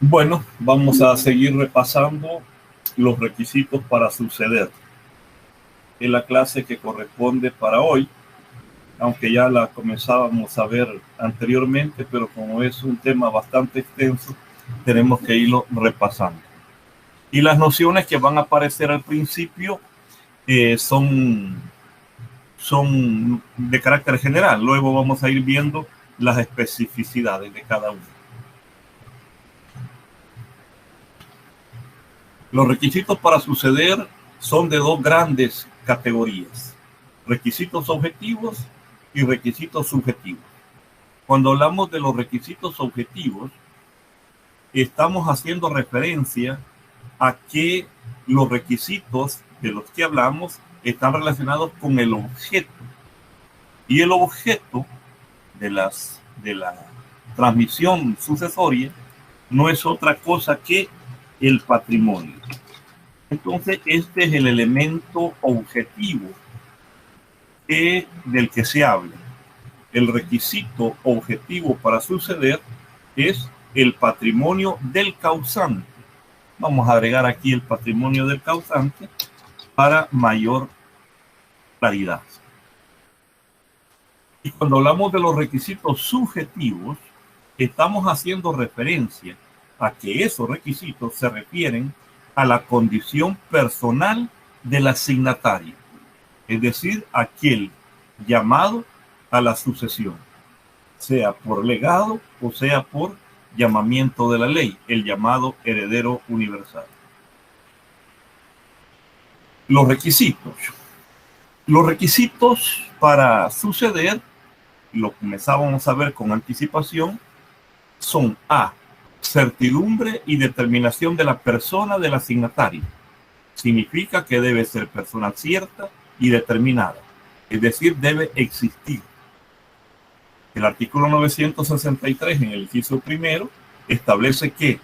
Bueno, vamos a seguir repasando los requisitos para suceder. Es la clase que corresponde para hoy, aunque ya la comenzábamos a ver anteriormente, pero como es un tema bastante extenso, tenemos que irlo repasando. Y las nociones que van a aparecer al principio son de carácter general. Luego vamos a ir viendo las especificidades de cada uno. Los requisitos para suceder son de dos grandes categorías: requisitos objetivos y requisitos subjetivos. Cuando hablamos de los requisitos objetivos, estamos haciendo referencia a que los requisitos de los que hablamos están relacionados con el objeto. Y el objeto de la transmisión sucesoria no es otra cosa que el patrimonio. Entonces, este es el elemento objetivo del que se habla. El requisito objetivo para suceder es el patrimonio del causante. Vamos a agregar aquí el patrimonio del causante para mayor claridad. Y cuando hablamos de los requisitos subjetivos, estamos haciendo referencia a que esos requisitos se refieren a la condición personal del asignatario, es decir, aquel llamado a la sucesión, sea por legado o sea por llamamiento de la ley, el llamado heredero universal. Los requisitos. Los requisitos para suceder, lo comenzábamos a ver con anticipación, son A, certidumbre y determinación de la persona del asignatario. Significa que debe ser persona cierta y determinada, es decir, debe existir. El artículo 963 en el inciso primero establece que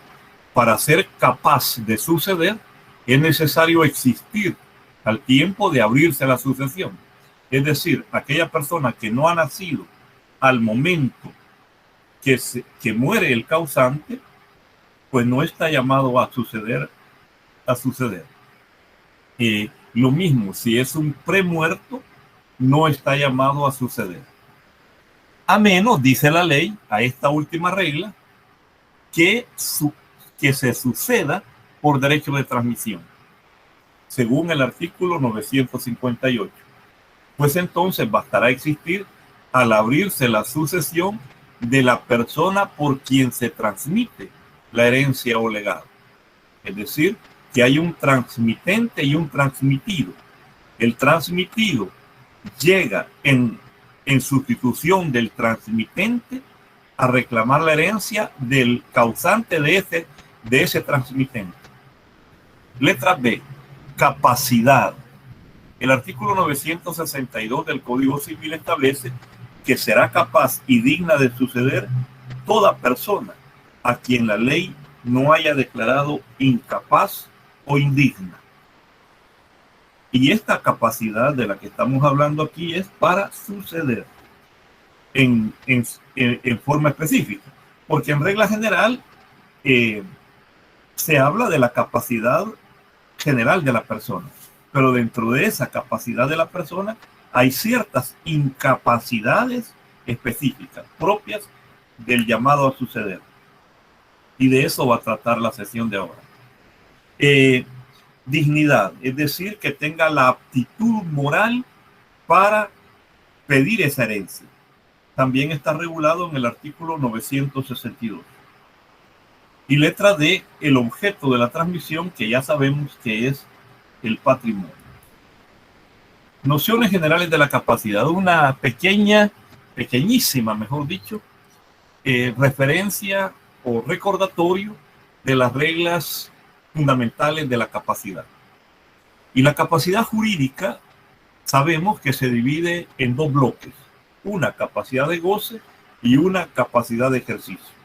para ser capaz de suceder es necesario existir al tiempo de abrirse la sucesión. Es decir, aquella persona que no ha nacido al momento que muere el causante, pues no está llamado a suceder. Lo mismo, si es un premuerto, no está llamado a suceder. A menos, dice la ley, a esta última regla, que se suceda por derecho de transmisión, según el artículo 958. Pues entonces bastará existir al abrirse la sucesión de la persona por quien se transmite la herencia o legado. Es decir, que hay un transmitente y un transmitido. El transmitido llega en sustitución del transmitente a reclamar la herencia del causante de ese transmitente. Letra B, capacidad. El artículo 962 del Código Civil establece que será capaz y digna de suceder toda persona a quien la ley no haya declarado incapaz o indigna. Y esta capacidad de la que estamos hablando aquí es para suceder en forma específica, porque en regla general se habla de la capacidad general de la persona, pero dentro de esa capacidad de la persona hay ciertas incapacidades específicas propias del llamado a suceder. Y de eso va a tratar la sesión de ahora. Dignidad, es decir, que tenga la aptitud moral para pedir esa herencia. También está regulado en el artículo 962. Y letra D, el objeto de la transmisión, que ya sabemos que es el patrimonio. Nociones generales de la capacidad. Una pequeñísima, mejor dicho, referencia o recordatorio de las reglas fundamentales de la capacidad. Y la capacidad jurídica sabemos que se divide en dos bloques: una capacidad de goce y una capacidad de ejercicio.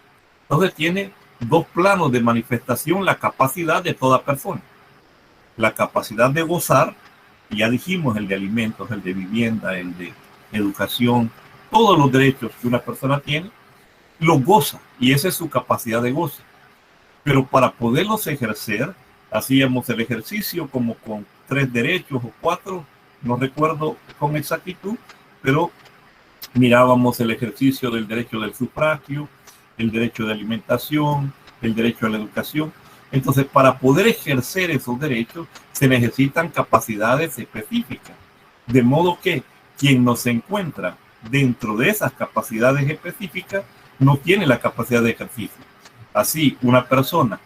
Entonces tiene dos planos de manifestación la capacidad de toda persona: la capacidad de gozar, y ya dijimos, el de alimentos, el de vivienda, el de educación, todos los derechos que una persona tiene, los goza, y esa es su capacidad de goce. pero para poderlos ejercer, hacíamos el ejercicio como con 3 derechos o 4, no recuerdo con exactitud, pero mirábamos el ejercicio del derecho del sufragio, el derecho de alimentación, el derecho a la educación. Entonces, para poder ejercer esos derechos, se necesitan capacidades específicas. De modo que quien no se encuentra dentro de esas capacidades específicas no tiene la capacidad de ejercicio. Así, una persona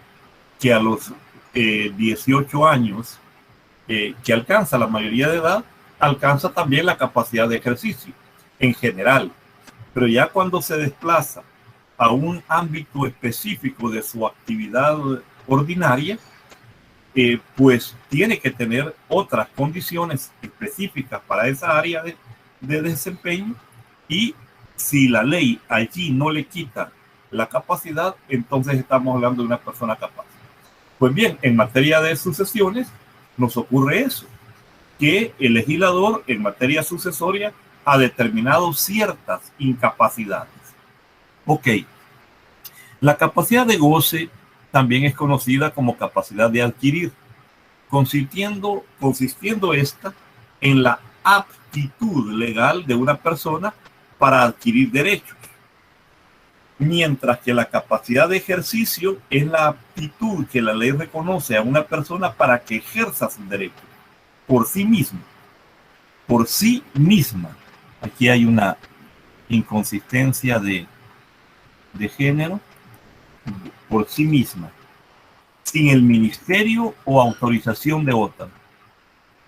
que a los 18 años, que alcanza la mayoría de edad, alcanza también la capacidad de ejercicio en general. Pero ya cuando se desplaza a un ámbito específico de su actividad ordinaria, pues tiene que tener otras condiciones específicas para esa área de desempeño, y si la ley allí no le quita la capacidad, entonces estamos hablando de una persona capaz. Pues bien, en materia de sucesiones nos ocurre eso, que el legislador en materia sucesoria ha determinado ciertas incapacidades. Ok, la capacidad de goce también es conocida como capacidad de adquirir, consistiendo esta en la aptitud legal de una persona para adquirir derechos, mientras que la capacidad de ejercicio es la aptitud que la ley reconoce a una persona para que ejerza sus derechos por sí misma. Por sí misma. Aquí hay una inconsistencia de género. Por sí misma, sin el ministerio o autorización de otra.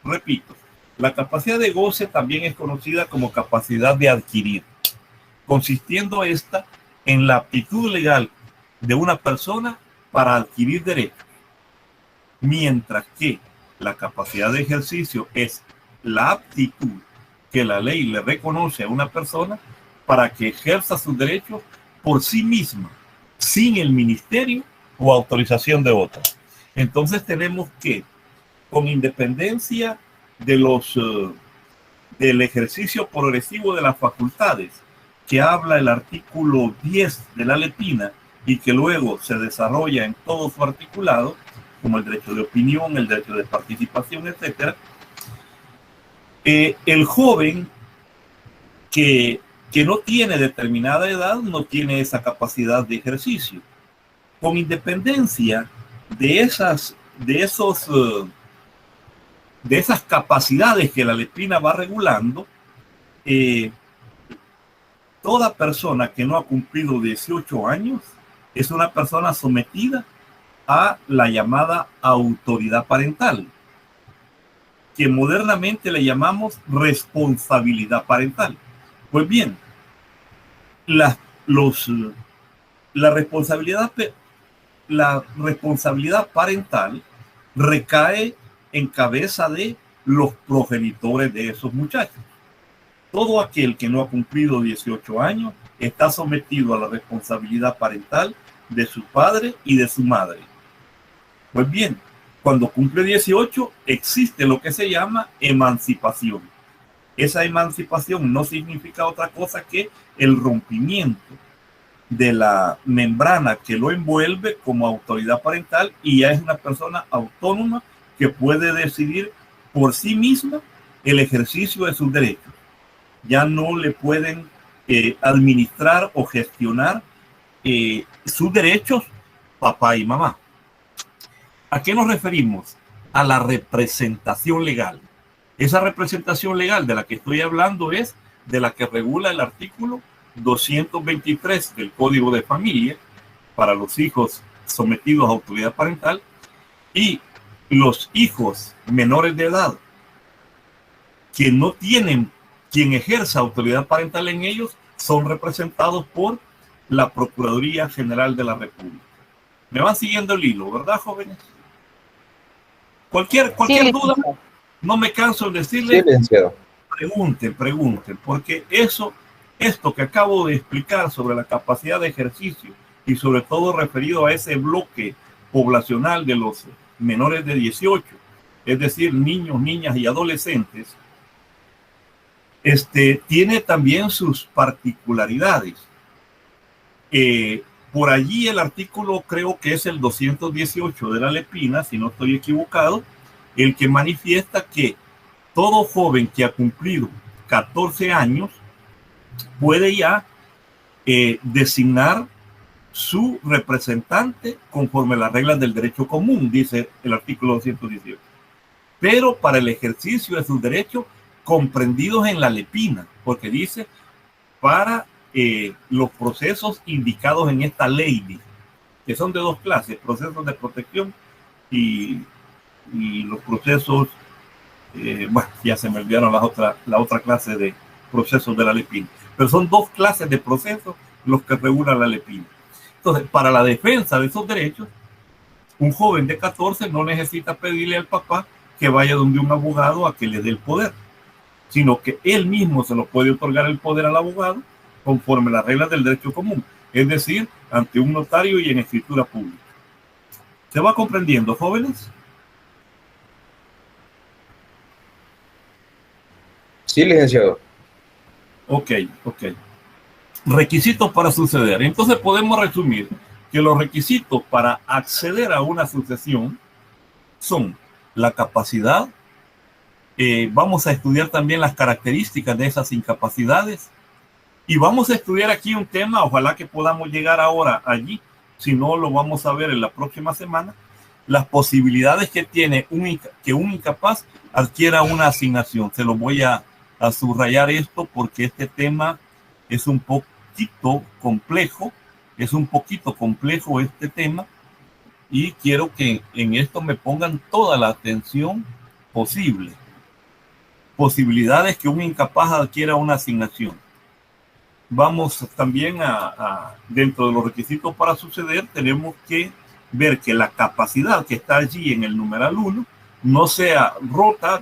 Repito, la capacidad de goce también es conocida como capacidad de adquirir, consistiendo esta en la aptitud legal de una persona para adquirir derechos, mientras que la capacidad de ejercicio es la aptitud que la ley le reconoce a una persona para que ejerza sus derechos por sí misma, sin el ministerio o autorización de otra. Entonces tenemos que, con independencia de del ejercicio progresivo de las facultades, que habla el artículo 10 de la Letina y que luego se desarrolla en todo su articulado, como el derecho de opinión, el derecho de participación, etc., el joven que no tiene determinada edad no tiene esa capacidad de ejercicio. Con independencia de esas capacidades que la Letrina va regulando, toda persona que no ha cumplido 18 años es una persona sometida a la llamada autoridad parental, que modernamente le llamamos responsabilidad parental. Pues bien, la responsabilidad parental recae en cabeza de los progenitores de esos muchachos. Todo aquel que no ha cumplido 18 años está sometido a la responsabilidad parental de su padre y de su madre. Pues bien, cuando cumple 18 existe lo que se llama emancipación. Esa emancipación no significa otra cosa que el rompimiento de la membrana que lo envuelve como autoridad parental, y ya es una persona autónoma que puede decidir por sí misma el ejercicio de sus derechos. Ya no le pueden administrar o gestionar sus derechos papá y mamá. ¿A qué nos referimos? A la representación legal. Esa representación legal de la que estoy hablando es de la que regula el artículo 223 del Código de Familia para los hijos sometidos a autoridad parental, y los hijos menores de edad que no tienen quien ejerza autoridad parental en ellos son representados por la Procuraduría General de la República. Me van siguiendo el hilo, ¿verdad, jóvenes? Cualquier duda, no me canso de decirles, pregunten, porque esto que acabo de explicar sobre la capacidad de ejercicio y sobre todo referido a ese bloque poblacional de los menores de 18, es decir, niños, niñas y adolescentes, tiene también sus particularidades. Por allí el artículo creo que es el 218 de la Lepina, si no estoy equivocado, el que manifiesta que todo joven que ha cumplido 14 años puede ya designar su representante conforme a las reglas del derecho común, dice el artículo 218. Pero para el ejercicio de sus derechos comprendidos en la Lepina, porque dice para los procesos indicados en esta ley, que son de dos clases, procesos de protección y los procesos, bueno, ya se me olvidaron la otra clase de procesos de la Lepina, pero son dos clases de procesos los que regula la Lepina. Entonces, para la defensa de esos derechos, un joven de 14 no necesita pedirle al papá que vaya donde un abogado a que le dé el poder, sino que él mismo se lo puede otorgar el poder al abogado conforme a las reglas del derecho común, es decir, ante un notario y en escritura pública. ¿Se va comprendiendo, jóvenes? Sí, licenciado. Ok. Requisitos para suceder. Entonces podemos resumir que los requisitos para acceder a una sucesión son la capacidad. Vamos a estudiar también las características de esas incapacidades. Y vamos a estudiar aquí un tema, ojalá que podamos llegar ahora allí, si no lo vamos a ver en la próxima semana, las posibilidades que tiene que un incapaz adquiera una asignación. Se lo voy a subrayar esto porque este tema es un poquito complejo, este tema, y quiero que en esto me pongan toda la atención posible. Posibilidades que un incapaz adquiera una asignación. Vamos también dentro de los requisitos para suceder, tenemos que ver que la capacidad que está allí en el numeral 1 no sea rota,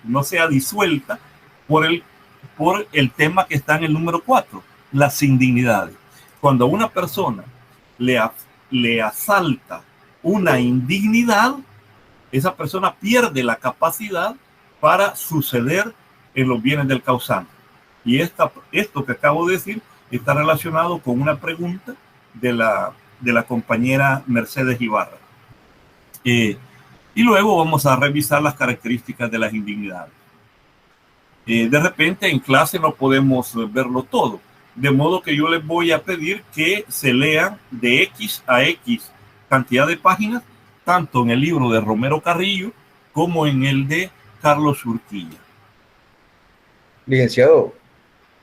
no sea disuelta por el tema que está en el número 4, las indignidades. Cuando a una persona le asalta una indignidad, esa persona pierde la capacidad para suceder en los bienes del causante. Y esto que acabo de decir está relacionado con una pregunta de la compañera Mercedes Ibarra. Y luego vamos a revisar las características de las indignidades. De repente en clase no podemos verlo todo, de modo que yo les voy a pedir que se lean de X a X cantidad de páginas, tanto en el libro de Romero Carrillo como en el de Carlos Urquilla. Licenciado.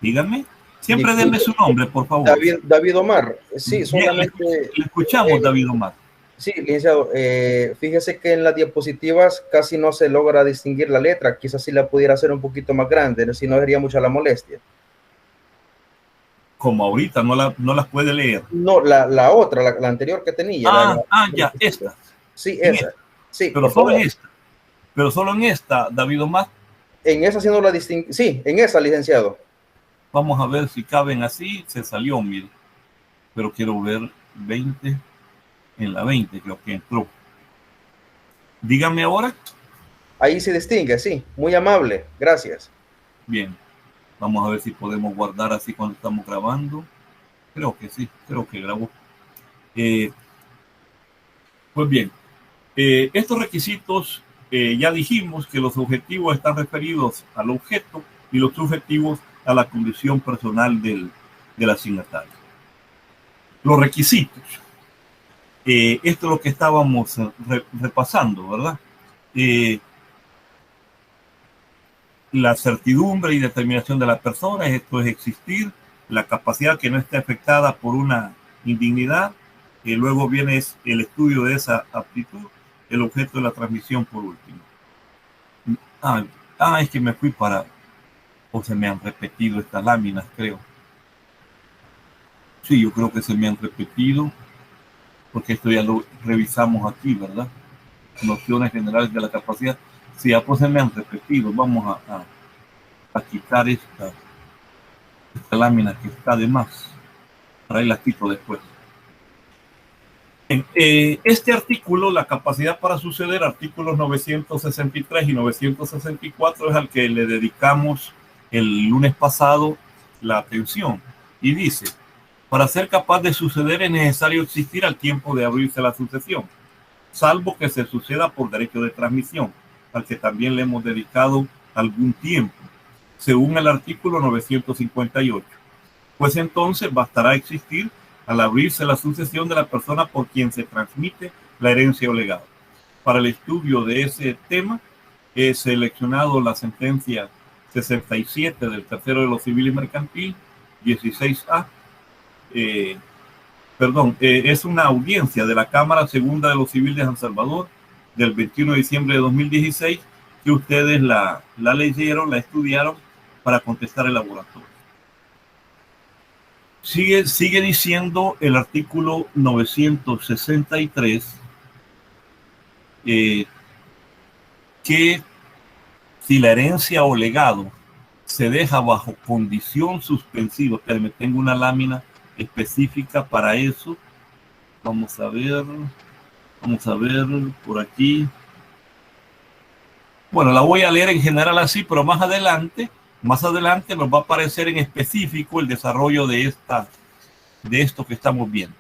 Díganme. Siempre denme su nombre, por favor. David Omar. Sí, solamente... Le escuchamos, David Omar. Sí, licenciado. Fíjese que en las diapositivas casi no se logra distinguir la letra. Quizás si la pudiera hacer un poquito más grande, si no sería mucha la molestia. Como ahorita, no las puede leer. No, la otra, la anterior que tenía. Ya, esta. Sí, esa. Sí, pero solo en esta. Pero solo en esta, David Omar. En esa sí no la distingue. Sí, en esa, licenciado. Vamos a ver si caben así. Se salió, mire. Pero quiero ver 20. En la 20 creo que entró. Dígame ahora. Ahí se distingue, sí. Muy amable. Gracias. Bien. Vamos a ver si podemos guardar así cuando estamos grabando. Creo que sí. Creo que grabó. Pues bien. Estos requisitos, ya dijimos que los objetivos están referidos al objeto y los subjetivos a la condición personal del asignatario. Los requisitos. Esto es lo que estábamos repasando, ¿verdad? La certidumbre y determinación de las personas, esto es existir, la capacidad que no esté afectada por una indignidad, luego viene el estudio de esa aptitud, el objeto de la transmisión por último. Es que me fui o se me han repetido estas láminas, creo. Sí, yo creo que se me han repetido, porque esto ya lo revisamos aquí, ¿verdad? Nociones generales de la capacidad. Sí, ya pues se me han repetido. Vamos a quitar esta lámina que está de más. Para ahí la quito después. Este artículo, la capacidad para suceder, artículos 963 y 964, es al que le dedicamos el lunes pasado la atención. Y dice, Para ser capaz de suceder es necesario existir al tiempo de abrirse la sucesión, salvo que se suceda por derecho de transmisión, al que también le hemos dedicado algún tiempo, según el artículo 958. Pues entonces bastará existir al abrirse la sucesión de la persona por quien se transmite la herencia o legado. Para el estudio de ese tema he seleccionado la sentencia 67 del tercero de lo civil y mercantil, 16A. Es una audiencia de la Cámara Segunda de lo Civil de San Salvador del 21 de diciembre de 2016, que ustedes la leyeron, la estudiaron para contestar el laboratorio. Sigue diciendo el artículo 963 que si la herencia o legado se deja bajo condición suspensiva, que me tengo una lámina específica para eso. Vamos a ver por aquí. Bueno, la voy a leer en general así, pero más adelante nos va a aparecer en específico el desarrollo de esto que estamos viendo.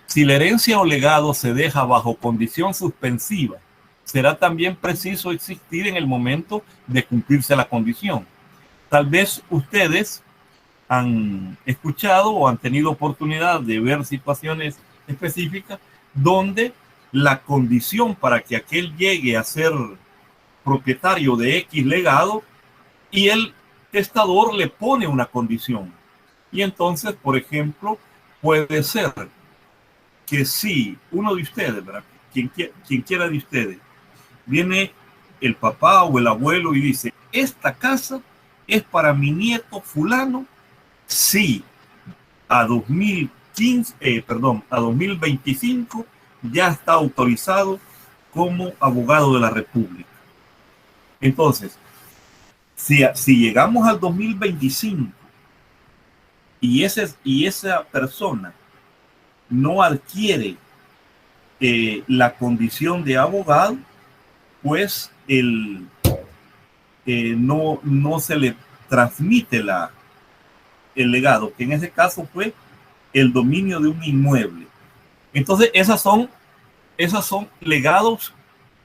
Si la herencia o legado se deja bajo condición suspensiva, será también preciso existir en el momento de cumplirse la condición. Tal vez ustedes han escuchado o han tenido oportunidad de ver situaciones específicas donde la condición para que aquel llegue a ser propietario de X legado y el testador le pone una condición. Y entonces, por ejemplo, puede ser que si uno de ustedes, ¿verdad? Quien quiera de ustedes, viene el papá o el abuelo y dice, esta casa es para mi nieto fulano, sí, a 2025 ya está autorizado como abogado de la República. Entonces, si llegamos al 2025 y esa persona no adquiere la condición de abogado, pues no se le transmite el legado, que en ese caso fue el dominio de un inmueble. Entonces, esas son legados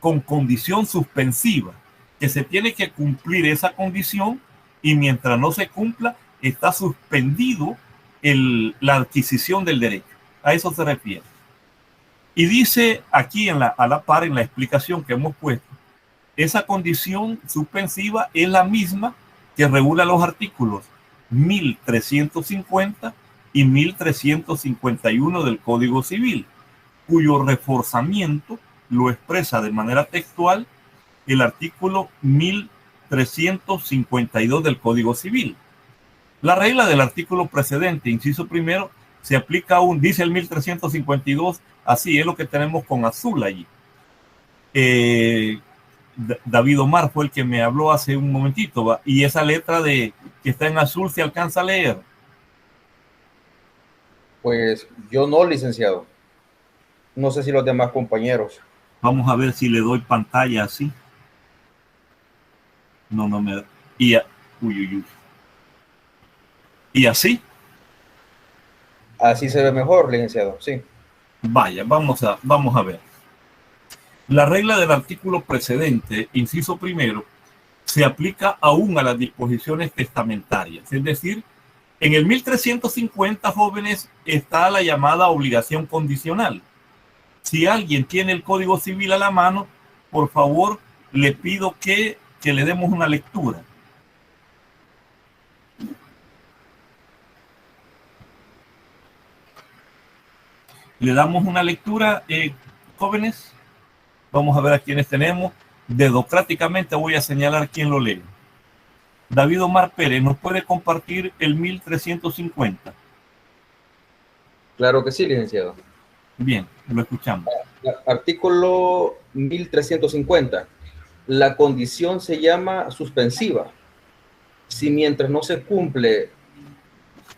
con condición suspensiva, que se tiene que cumplir esa condición y mientras no se cumpla, está suspendido la adquisición del derecho. A eso se refiere. Y dice aquí a la par en la explicación que hemos puesto, esa condición suspensiva es la misma que regula los artículos 1350 y 1351 del Código Civil, cuyo reforzamiento lo expresa de manera textual el artículo 1352 del Código Civil. La regla del artículo precedente, inciso primero, se aplica aún, dice el 1352, así es lo que tenemos con azul allí. David Omar fue el que me habló hace un momentito, ¿va? Y esa letra que está en azul, ¿se alcanza a leer? Pues yo no, licenciado. No sé si los demás compañeros. Vamos a ver si le doy pantalla así. No me da. ¿Y así? Así se ve mejor, licenciado, sí. Vaya, vamos a ver. La regla del artículo precedente, inciso primero, se aplica aún a las disposiciones testamentarias. Es decir, en el 1350, jóvenes, está la llamada obligación condicional. Si alguien tiene el Código Civil a la mano, por favor, le pido que le demos una lectura. Le damos una lectura, jóvenes. Vamos a ver a quiénes tenemos. Dedocráticamente voy a señalar quién lo lee. David Omar Pérez, ¿nos puede compartir el 1350? Claro que sí, licenciado. Bien, lo escuchamos. Artículo 1350. La condición se llama suspensiva. Si mientras no se cumple,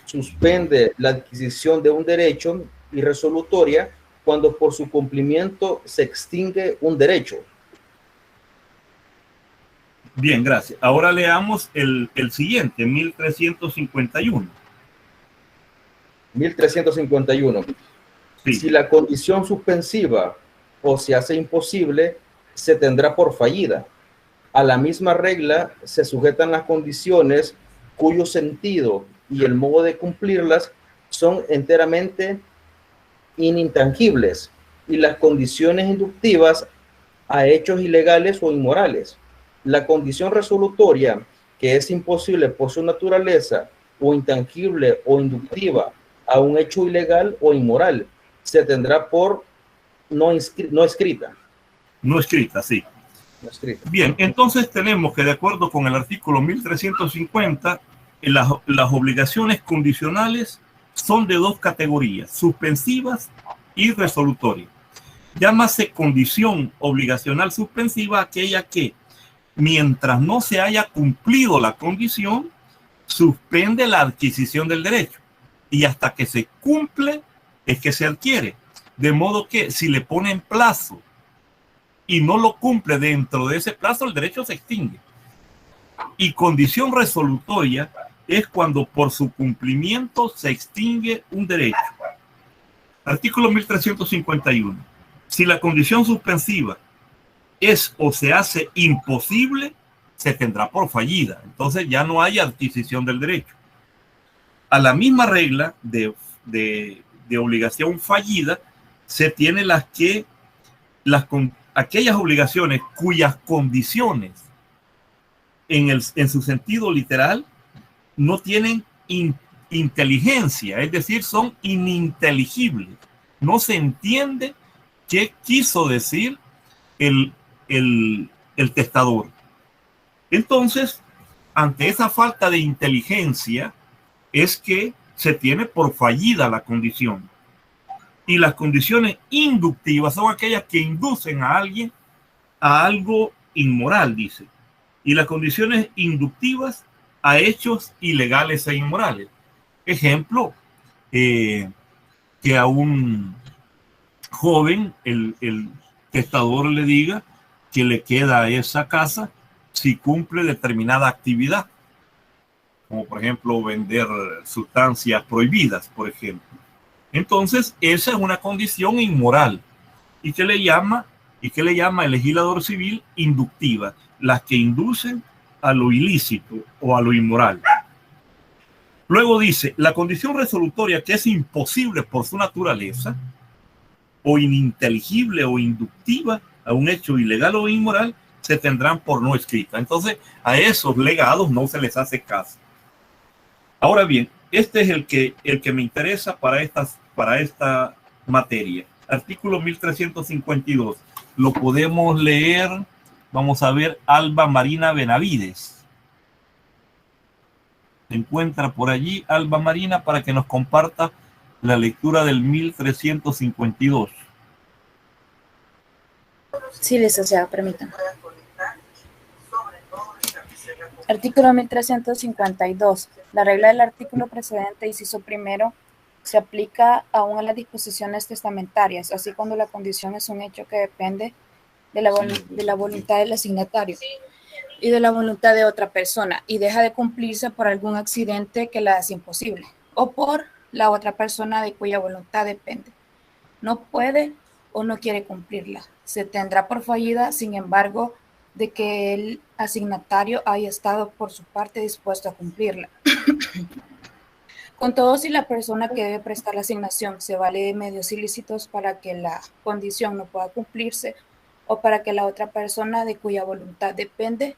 suspende la adquisición de un derecho, y resolutoria cuando por su cumplimiento se extingue un derecho. Bien, gracias. Ahora leamos el siguiente, 1351. 1351. Sí. Si la condición suspensiva o se hace imposible, se tendrá por fallida. A la misma regla se sujetan las condiciones cuyo sentido y el modo de cumplirlas son enteramente inintangibles, y las condiciones inductivas a hechos ilegales o inmorales. La condición resolutoria, que es imposible por su naturaleza, o intangible o inductiva a un hecho ilegal o inmoral, se tendrá por no escrita. No escrita, sí. No escrita. Bien, entonces tenemos que, de acuerdo con el artículo 1350, las obligaciones condicionales son de dos categorías, suspensivas y resolutorias. Llámase condición obligacional suspensiva aquella que, mientras no se haya cumplido la condición, suspende la adquisición del derecho, y hasta que se cumple es que se adquiere. De modo que si le ponen plazo y no lo cumple dentro de ese plazo, el derecho se extingue. Y condición resolutoria es cuando por su cumplimiento se extingue un derecho. Artículo 1351. Si la condición suspensiva es o se hace imposible, se tendrá por fallida. Entonces ya no hay adquisición del derecho. A la misma regla de obligación fallida se tiene aquellas obligaciones cuyas condiciones en su sentido literal no tienen inteligencia, es decir, son ininteligibles. No se entiende qué quiso decir el testador. Entonces, ante esa falta de inteligencia es que se tiene por fallida la condición. Y las condiciones inductivas son aquellas que inducen a alguien a algo inmoral, dice. Y las condiciones inductivas a hechos ilegales e inmorales. Ejemplo, que a un joven el testador le diga que le queda esa casa si cumple determinada actividad, como por ejemplo vender sustancias prohibidas, por ejemplo. Entonces, esa es una condición inmoral. ¿Y qué le llama el legislador civil? Inductiva, las que inducen a lo ilícito o a lo inmoral. Luego dice, la condición resolutoria que es imposible por su naturaleza, o ininteligible o inductiva a un hecho ilegal o inmoral, se tendrán por no escrita. Entonces, a esos legados no se les hace caso. Ahora bien, este es el que me interesa para esta materia. Artículo 1352. Lo podemos leer. Vamos a ver, Alba Marina Benavides. Se encuentra por allí Alba Marina para que nos comparta la lectura del 1352. Sí, licenciada, permítame. Artículo 1352. La regla del artículo precedente, inciso primero, se aplica aún a las disposiciones testamentarias, así cuando la condición es un hecho que depende de la voluntad del asignatario y de la voluntad de otra persona y deja de cumplirse por algún accidente que la hace imposible o por la otra persona de cuya voluntad depende. No puede o no quiere cumplirla. Se tendrá por fallida, sin embargo, de que el asignatario haya estado por su parte dispuesto a cumplirla. Con todo, si la persona que debe prestar la asignación se vale de medios ilícitos para que la condición no pueda cumplirse o para que la otra persona de cuya voluntad depende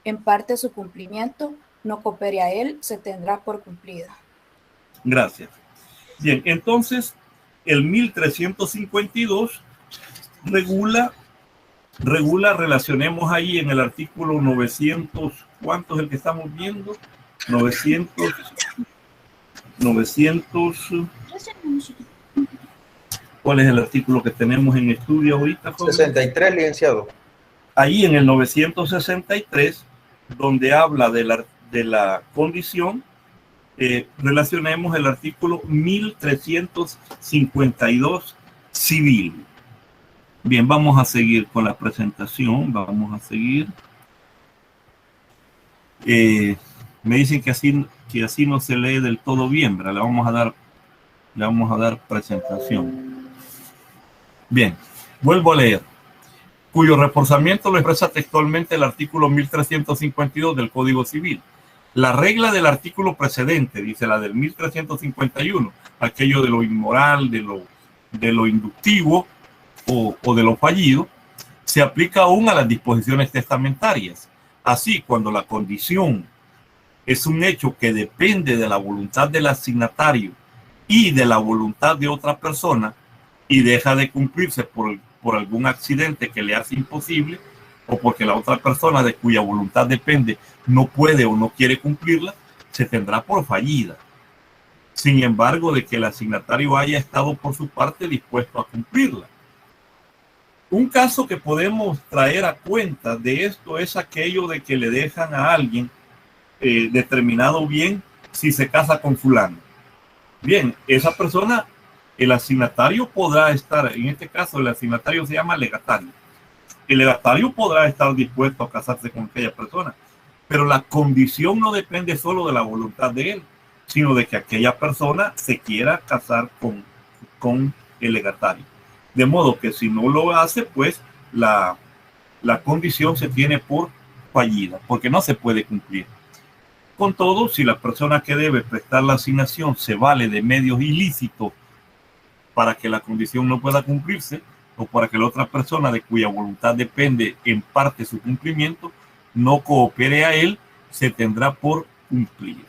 en parte su cumplimiento no coopere a él, se tendrá por cumplida. Gracias. Bien, entonces el 1352 relacionemos ahí en el artículo 900, ¿cuánto es el que estamos viendo? 900, ¿cuál es el artículo que tenemos en estudio ahorita? 63, licenciado. Ahí en el 963, donde habla de la condición, relacionemos el artículo 1352 civil. Bien, vamos a seguir con la presentación, vamos a seguir. Me dicen que así no se lee del todo bien, ¿verdad? Le vamos a dar Le vamos a dar presentación. Bien, vuelvo a leer. Cuyo reforzamiento lo expresa textualmente el artículo 1352 del Código Civil. La regla del artículo precedente, dice la del 1351, aquello de lo inmoral, de lo inductivo o de lo fallido, se aplica aún a las disposiciones testamentarias. Así, cuando la condición es un hecho que depende de la voluntad del asignatario y de la voluntad de otra persona y deja de cumplirse por algún accidente que le hace imposible o porque la otra persona de cuya voluntad depende no puede o no quiere cumplirla, se tendrá por fallida. Sin embargo, de que el asignatario haya estado por su parte dispuesto a cumplirla. Un caso que podemos traer a cuenta de esto es aquello de que le dejan a alguien determinado bien si se casa con fulano. Bien, esa persona, el asignatario podrá estar, en este caso el asignatario se llama legatario. El legatario podrá estar dispuesto a casarse con aquella persona, pero la condición no depende solo de la voluntad de él, sino de que aquella persona se quiera casar con el legatario. De modo que si no lo hace, pues la condición se tiene por fallida, porque no se puede cumplir. Con todo, si la persona que debe prestar la asignación se vale de medios ilícitos para que la condición no pueda cumplirse, o para que la otra persona de cuya voluntad depende en parte su cumplimiento, no coopere a él, se tendrá por cumplir.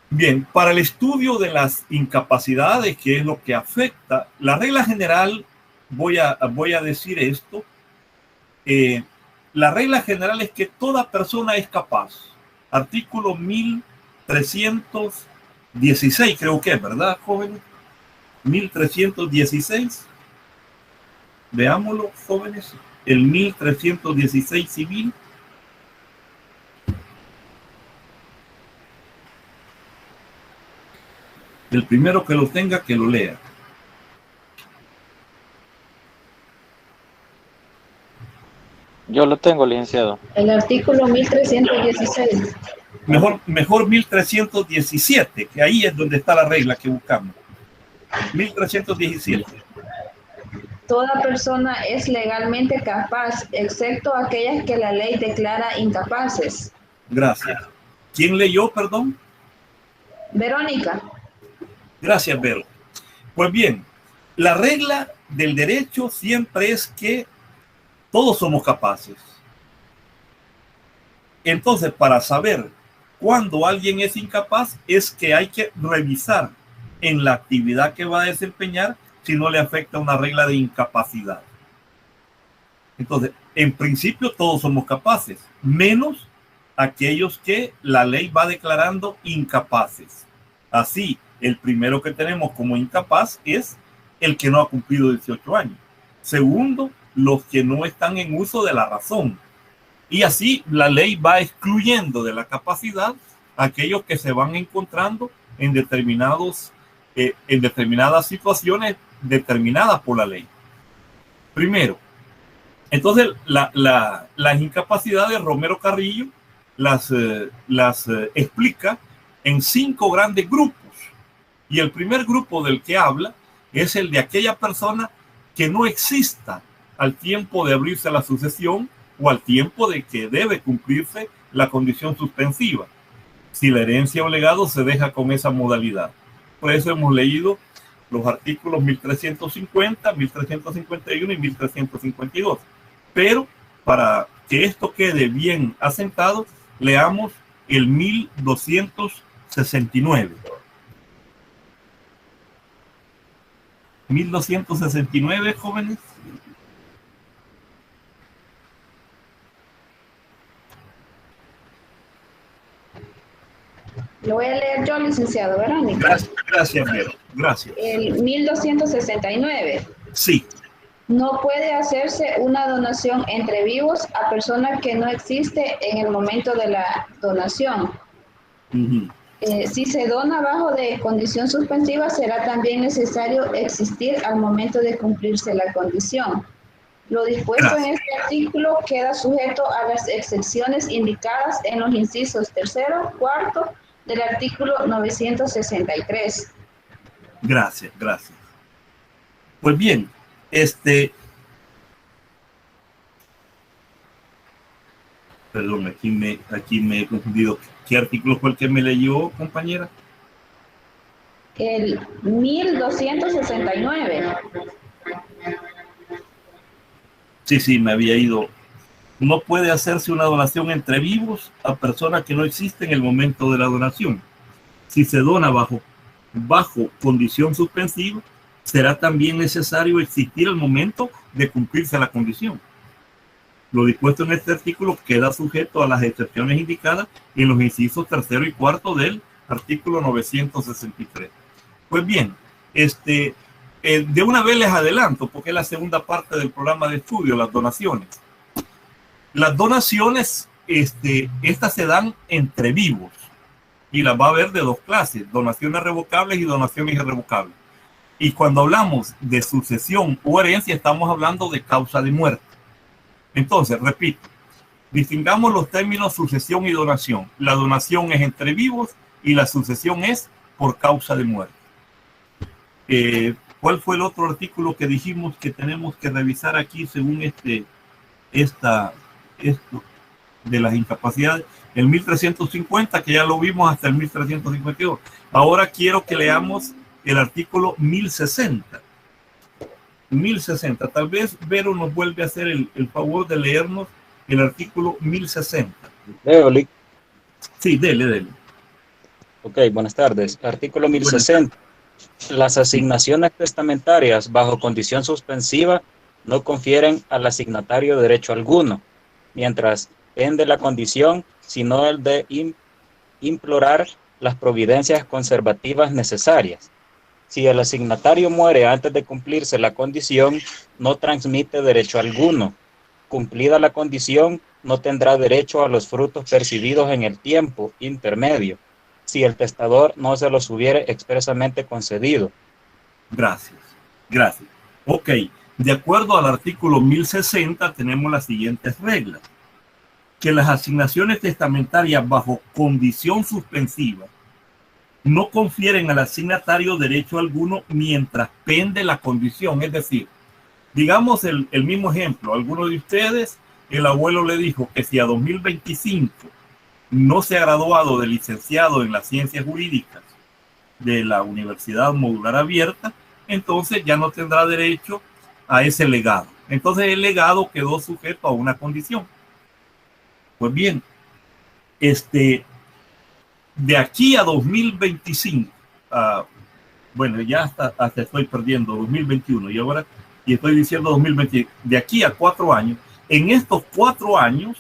Bien, para el estudio de las incapacidades, que es lo que afecta, la regla general, voy a decir esto, la regla general es que toda persona es capaz. Artículo 1316, creo que es, ¿verdad, jóvenes? 1316. Veámoslo, jóvenes. El 1316 civil. El primero que lo tenga, que lo lea. Yo lo tengo, licenciado. El artículo 1316. Mejor 1317, que ahí es donde está la regla que buscamos. 1317. Toda persona es legalmente capaz, excepto aquellas que la ley declara incapaces. Gracias. ¿Quién leyó, perdón? Verónica. Gracias, Vero. Pues bien, la regla del derecho siempre es que todos somos capaces. Entonces, para saber cuándo alguien es incapaz, es que hay que revisar en la actividad que va a desempeñar si no le afecta una regla de incapacidad. Entonces, en principio todos somos capaces, menos aquellos que la ley va declarando incapaces. Así, el primero que tenemos como incapaz es el que no ha cumplido 18 años. Segundo, los que no están en uso de la razón. Y así la ley va excluyendo de la capacidad a aquellos que se van encontrando en determinadas situaciones determinadas por la ley. Primero, entonces las incapacidades Romero Carrillo las explica en 5 grandes grupos. Y el primer grupo del que habla es el de aquella persona que no exista al tiempo de abrirse la sucesión o al tiempo de que debe cumplirse la condición suspensiva, si la herencia o legado se deja con esa modalidad. Por eso hemos leído los artículos 1350, 1351 y 1352. Pero para que esto quede bien asentado, leamos el 1269. 1269, jóvenes. Lo voy a leer yo, licenciado Verónica. Gracias, Vero. Gracias. El 1269. Sí. No puede hacerse una donación entre vivos a persona que no existe en el momento de la donación. Si se dona bajo de condición suspensiva, será también necesario existir al momento de cumplirse la condición. Lo dispuesto en este artículo queda sujeto a las excepciones indicadas en los incisos 3º, 4º del artículo 963. Gracias, gracias. Pues bien, perdón, aquí me he confundido. ¿Qué artículo fue el que me leyó, compañera? El 1269. Sí, me había ido. No puede hacerse una donación entre vivos a personas que no existen en el momento de la donación. Si se dona bajo condición suspensiva, será también necesario existir al momento de cumplirse la condición. Lo dispuesto en este artículo queda sujeto a las excepciones indicadas en los incisos 3º y 4º del artículo 963. Pues bien, de una vez les adelanto, porque es la segunda parte del programa de estudio, las donaciones. Las donaciones, estas se dan entre vivos y las va a haber de dos clases, donaciones revocables y donaciones irrevocables. Y cuando hablamos de sucesión o herencia, estamos hablando de causa de muerte. Entonces, repito, distingamos los términos sucesión y donación. La donación es entre vivos y la sucesión es por causa de muerte. ¿Cuál fue el otro artículo que dijimos que tenemos que revisar aquí según esto de las incapacidades? El 1350, que ya lo vimos hasta el 1352. Ahora quiero que leamos el artículo 1060. 1060. Tal vez Vero nos vuelve a hacer el favor de leernos el artículo 1060. Leoli. Sí, dele. Ok, buenas tardes. Artículo 1060. Las asignaciones testamentarias bajo condición suspensiva no confieren al asignatario derecho alguno, mientras pende la condición, sino el de implorar las providencias conservativas necesarias. Si el asignatario muere antes de cumplirse la condición, no transmite derecho alguno. Cumplida la condición, no tendrá derecho a los frutos percibidos en el tiempo intermedio, si el testador no se los hubiere expresamente concedido. Gracias. Ok, de acuerdo al artículo 1060 tenemos las siguientes reglas. Que las asignaciones testamentarias bajo condición suspensiva no confieren al asignatario derecho alguno mientras pende la condición. Es decir, digamos el mismo ejemplo, alguno de ustedes, el abuelo le dijo que si a 2025 no se ha graduado de licenciado en las ciencias jurídicas de la Universidad Modular Abierta, entonces ya no tendrá derecho a ese legado. Entonces el legado quedó sujeto a una condición. Pues bien, de aquí a 2025, bueno, ya hasta estoy perdiendo 2021 y estoy diciendo 2020, de aquí a 4 años, en estos 4 años,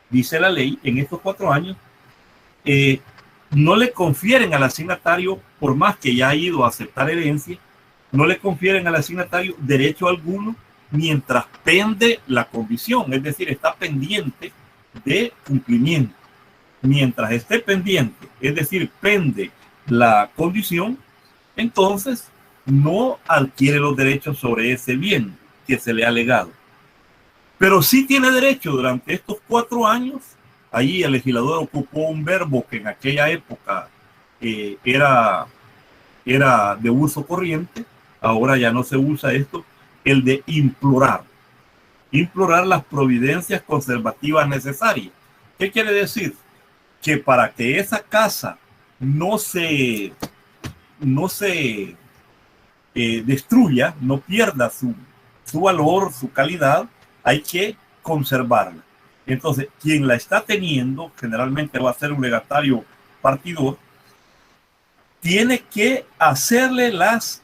dice la ley, en estos 4 años, no le confieren al asignatario, por más que ya ha ido a aceptar herencia, no le confieren al asignatario derecho alguno mientras pende la condición, es decir, está pendiente de cumplimiento. Mientras esté pendiente, es decir, pende la condición, entonces no adquiere los derechos sobre ese bien que se le ha legado. Pero sí tiene derecho durante estos 4 años. Allí el legislador ocupó un verbo que en aquella época era de uso corriente, ahora ya no se usa esto, el de implorar las providencias conservativas necesarias. ¿Qué quiere decir? Que para que esa casa no se destruya, no pierda su valor, su calidad, hay que conservarla. Entonces, quien la está teniendo, generalmente va a ser un legatario partidor, tiene que hacerle las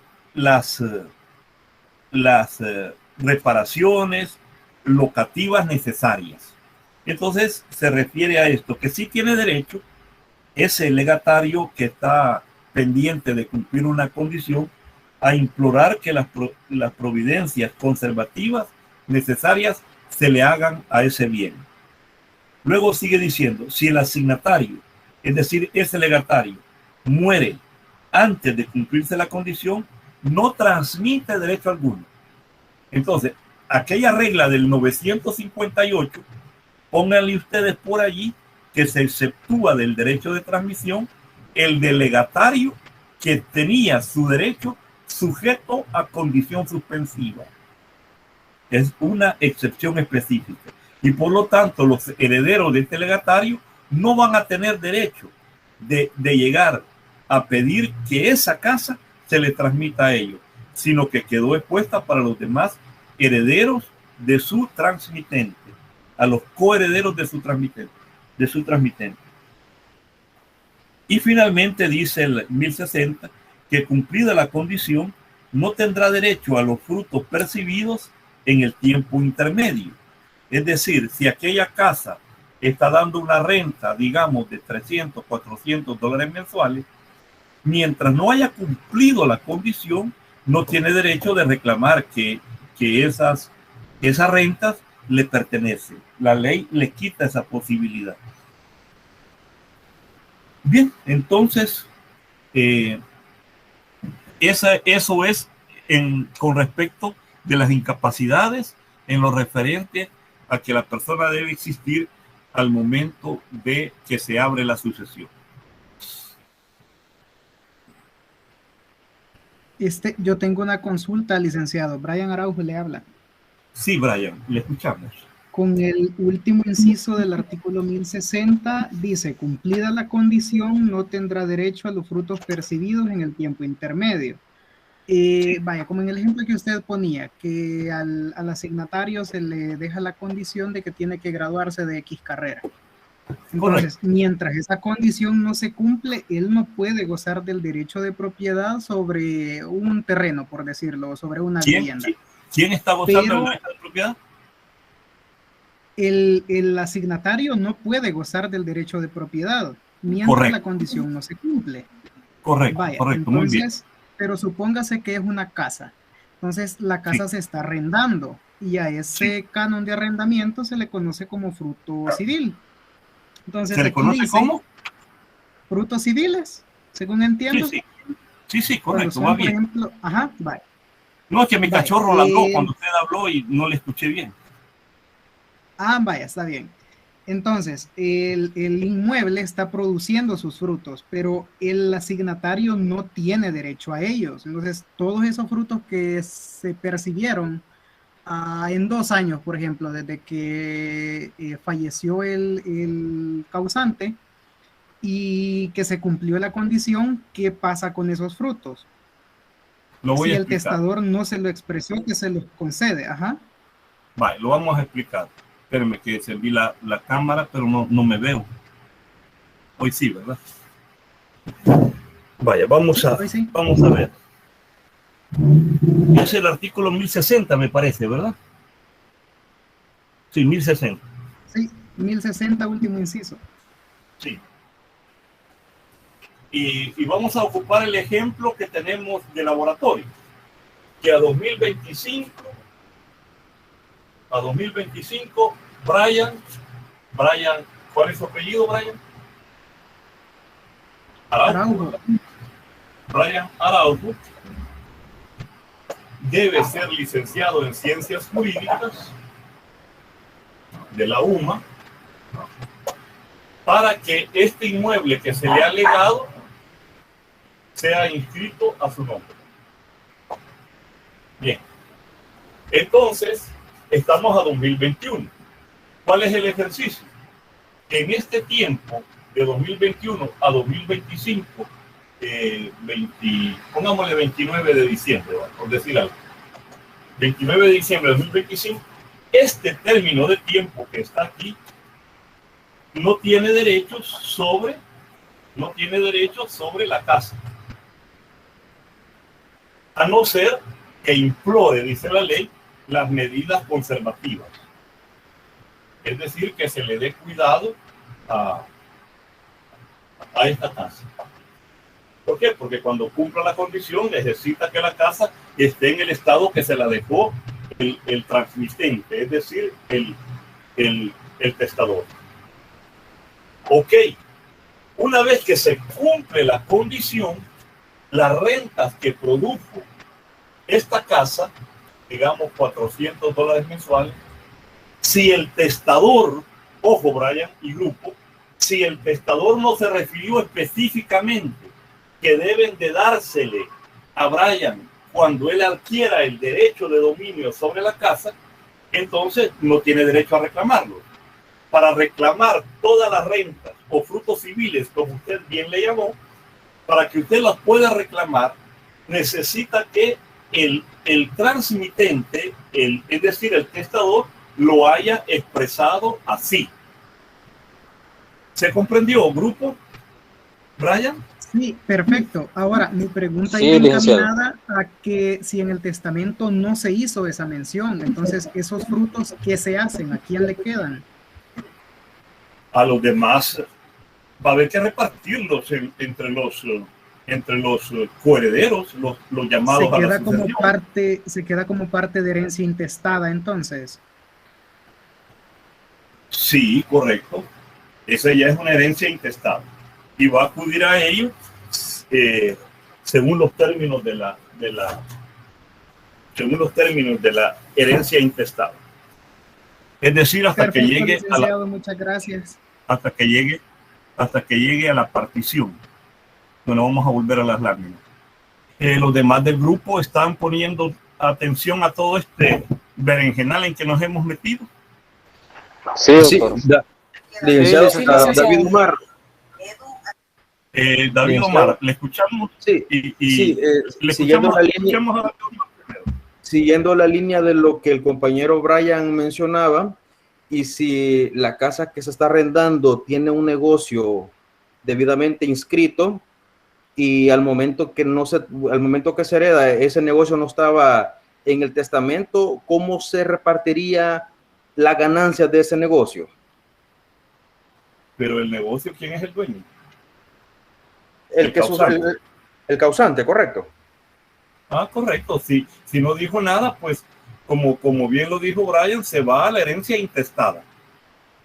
reparaciones locativas necesarias. Entonces se refiere a esto, que sí tiene derecho ese legatario que está pendiente de cumplir una condición a implorar que las providencias conservativas necesarias se le hagan a ese bien. Luego sigue diciendo, si el asignatario, es decir, ese legatario, muere antes de cumplirse la condición, no transmite derecho alguno. Entonces, aquella regla del 958, pónganle ustedes por allí que se exceptúa del derecho de transmisión el delegatario que tenía su derecho sujeto a condición suspensiva. Es una excepción específica. Y por lo tanto, los herederos de este legatario no van a tener derecho de llegar a pedir que esa casa se le transmita a ellos, sino que quedó expuesta para los demás herederos de su transmitente, a los coherederos de su transmitente. Y finalmente dice el 1060 que cumplida la condición no tendrá derecho a los frutos percibidos en el tiempo intermedio. Es decir, si aquella casa está dando una renta, digamos, de 300, 400 dólares mensuales, mientras no haya cumplido la condición, no tiene derecho de reclamar que esas rentas le pertenecen. La ley le quita esa posibilidad. Bien, entonces, eso es con respecto de las incapacidades en lo referente a que la persona debe existir al momento de que se abre la sucesión. Yo tengo una consulta, licenciado. Brian Araujo le habla. Sí, Brian, le escuchamos. Con el último inciso del artículo 1060 dice, cumplida la condición, no tendrá derecho a los frutos percibidos en el tiempo intermedio. Vaya, como en el ejemplo que usted ponía, que al asignatario se le deja la condición de que tiene que graduarse de X carrera. Entonces, mientras esa condición no se cumple, él no puede gozar del derecho de propiedad sobre un terreno, por decirlo, sobre una vivienda. ¿Quién está gozando del derecho de propiedad? El asignatario no puede gozar del derecho de propiedad mientras la condición no se cumple. Correcto, vaya, correcto, entonces, muy bien. Pero supóngase que es una casa. Entonces, la casa se está arrendando y a ese canon de arrendamiento se le conoce como fruto civil. Entonces, ¿se le conoce como? Frutos civiles, según entiendo. Sí, correcto, son, va por bien. ejemplo, vale. No, es que mi cachorro ladraó cuando usted habló y no le escuché bien. Vaya, está bien. Entonces, el inmueble está produciendo sus frutos, pero el asignatario no tiene derecho a ellos. Entonces, todos esos frutos que se percibieron en 2 años, por ejemplo, desde que falleció el causante y que se cumplió la condición, ¿qué pasa con esos frutos? Si el testador no se lo expresó, que se los concede. Vale, lo vamos a explicar. Espérenme que serví la cámara, pero no me veo. Hoy sí, ¿verdad? Vaya, vamos a ver. Es el artículo 1060, me parece, ¿verdad? Sí, 1060. Sí, 1060, último inciso. Sí. Y vamos a ocupar el ejemplo que tenemos de laboratorio, que a 2025, Brian, ¿cuál es su apellido, Brian? Araujo. Brian Araujo debe ser licenciado en Ciencias Jurídicas de la UMA para que este inmueble que se le ha legado sea inscrito a su nombre. Bien. Entonces, estamos a 2021. ¿Cuál es el ejercicio? Que en este tiempo, de 2021 a 2025, pongámosle 29 de diciembre, por decir algo. 29 de diciembre de 2025, este término de tiempo que está aquí no tiene derechos sobre la casa. A no ser que implore, dice la ley, las medidas conservativas. Es decir, que se le dé cuidado a esta casa. ¿Por qué? Porque cuando cumpla la condición necesita que la casa esté en el estado que se la dejó el transmitente, es decir, el testador. Ok. Una vez que se cumple la condición, las rentas que produjo esta casa, digamos $400 mensuales, si el testador, ojo Brian y grupo, si el testador no se refirió específicamente que deben de dársele a Brian cuando él adquiera el derecho de dominio sobre la casa, entonces no tiene derecho a reclamarlo. Para reclamar todas las rentas o frutos civiles, como usted bien le llamó, para que usted las pueda reclamar, necesita que el transmitente, es decir, el testador, lo haya expresado así. ¿Se comprendió, grupo? ¿Brian? Sí, perfecto. Ahora, mi pregunta Sí, iba licenciado. encaminada a que si en el testamento no se hizo esa mención, entonces esos frutos, ¿qué se hacen? ¿A quién le quedan? A los demás va a haber que repartirlos entre los coherederos, los llamados a la sucesión. Se queda como parte de herencia intestada, entonces. Sí, correcto. Esa ya es una herencia intestada y va a acudir a ellos según los términos de la herencia intestada. Es decir, hasta Perfecto, que llegue licenciado, muchas gracias. hasta que llegue a la partición. Bueno, vamos a volver a las láminas. Los demás del grupo están poniendo atención a todo este berenjenal en que nos hemos metido. Sí, Sí, doctor. licenciado, Sí, licenciado. David Omar. David Omar, le escuchamos. Sí, y le siguiendo escuchamos, la línea, escuchamos a David Omar primero. siguiendo la línea de lo que el compañero Brian mencionaba, y si la casa que se está arrendando tiene un negocio debidamente inscrito y al momento que se hereda ese negocio no estaba en el testamento, ¿cómo se repartiría la ganancia de ese negocio? Pero el negocio, ¿quién es el dueño? El causante, correcto. Ah, correcto. Si no dijo nada, pues como bien lo dijo Brian, se va a la herencia intestada.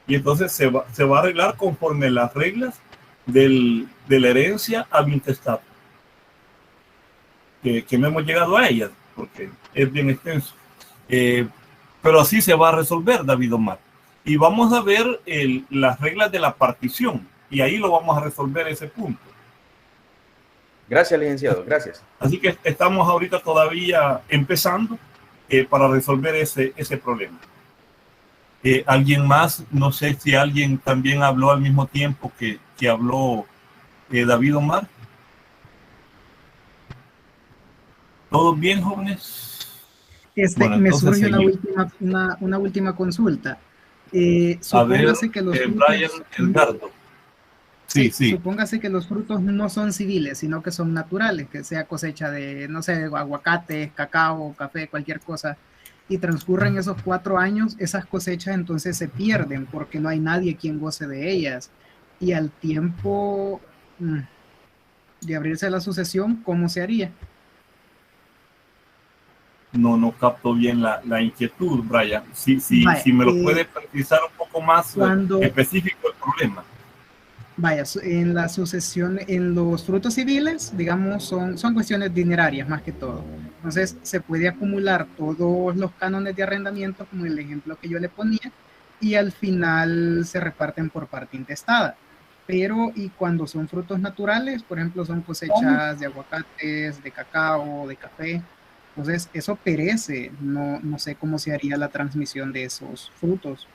Y entonces se va a arreglar conforme las reglas de la herencia ab intestada. Que no hemos llegado a ellas, porque es bien extenso. Pero así se va a resolver, David Omar. Y vamos a ver las reglas de la partición. Y ahí lo vamos a resolver ese punto. Gracias, licenciado. Gracias. Así que estamos ahorita todavía empezando para resolver ese problema. ¿Alguien más? No sé si alguien también habló al mismo tiempo que habló David Omar. ¿Todos bien, jóvenes? Bueno, me surge una última consulta. Supóngase que los frutos, Brian Edgardo. Sí. Supóngase que los frutos no son civiles, sino que son naturales, que sea cosecha de, no sé, aguacate, cacao, café, cualquier cosa, y transcurren esos 4 años, esas cosechas entonces se pierden porque no hay nadie quien goce de ellas. Y al tiempo de abrirse la sucesión, ¿cómo se haría? No capto bien la inquietud, Brian. Si me lo puede precisar un poco más específico el problema. Vaya, en la sucesión, en los frutos civiles, digamos, son cuestiones dinerarias más que todo. Entonces, se puede acumular todos los cánones de arrendamiento, como el ejemplo que yo le ponía, y al final se reparten por parte intestada. Pero, y cuando son frutos naturales, por ejemplo, son cosechas de aguacates, de cacao, de café, entonces eso perece. No sé cómo se haría la transmisión de esos frutos.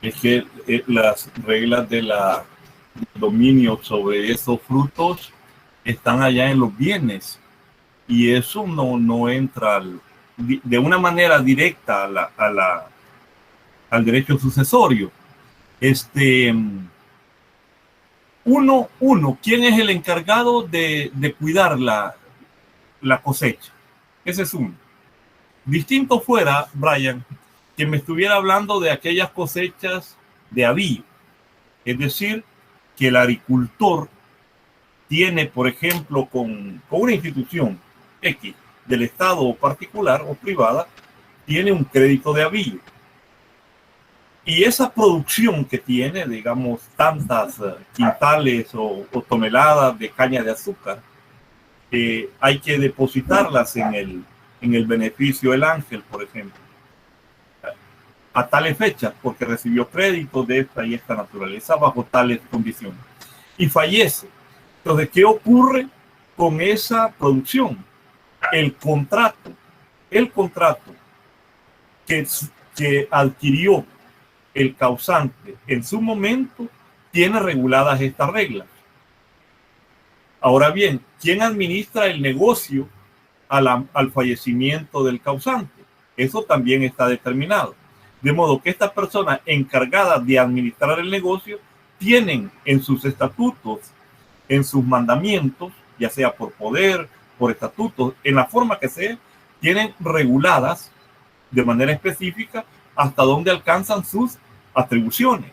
Es que las reglas de la dominio sobre esos frutos están allá en los bienes y eso no entra de una manera directa al derecho sucesorio. ¿Quién es el encargado de cuidar la cosecha? Ese es uno. Distinto fuera, Brian, que me estuviera hablando de aquellas cosechas de avío. Es decir, que el agricultor tiene, por ejemplo, con una institución X del Estado o particular o privada, tiene un crédito de avío. Y esa producción que tiene, digamos, tantas quintales o toneladas de caña de azúcar, hay que depositarlas en el beneficio del ángel, por ejemplo. a tales fechas porque recibió créditos de esta y esta naturaleza bajo tales condiciones y fallece. Entonces, ¿qué ocurre con esa producción? El contrato que adquirió el causante en su momento tiene reguladas estas reglas. Ahora bien, ¿quién administra el negocio al fallecimiento del causante? Eso también está determinado. De modo que estas personas encargadas de administrar el negocio tienen en sus estatutos, en sus mandamientos, ya sea por poder, por estatutos, en la forma que sea, tienen reguladas de manera específica hasta dónde alcanzan sus atribuciones.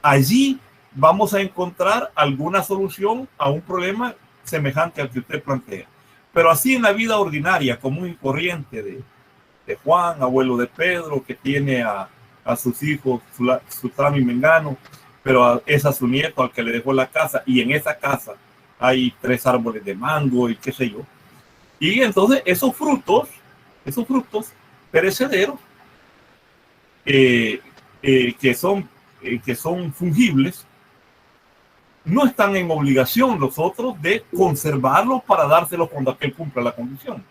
Allí vamos a encontrar alguna solución a un problema semejante al que usted plantea. Pero así en la vida ordinaria, común y corriente de Juan, abuelo de Pedro, que tiene a sus hijos, Sutano y Mengano, pero es a su nieto al que le dejó la casa, y en esa casa hay 3 árboles de mango y qué sé yo. Y entonces esos frutos perecederos, que son fungibles, no están en obligación los otros de conservarlos para dárselos cuando aquel cumpla la condición.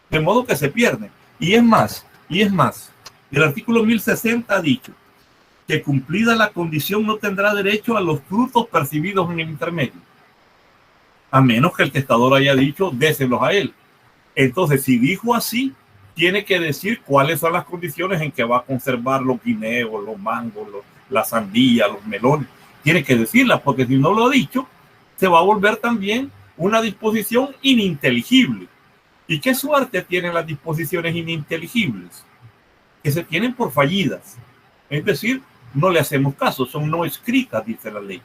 De modo que se pierden. Y es más, el artículo 1060 ha dicho que cumplida la condición no tendrá derecho a los frutos percibidos en el intermedio, a menos que el testador haya dicho déselos a él. Entonces, si dijo así, tiene que decir cuáles son las condiciones en que va a conservar los guineos, los mangos, la sandía, los melones. Tiene que decirlas, porque si no lo ha dicho, se va a volver también una disposición ininteligible. ¿Y qué suerte tienen las disposiciones ininteligibles? Que se tienen por fallidas. Es decir, no le hacemos caso, son no escritas, dice la ley.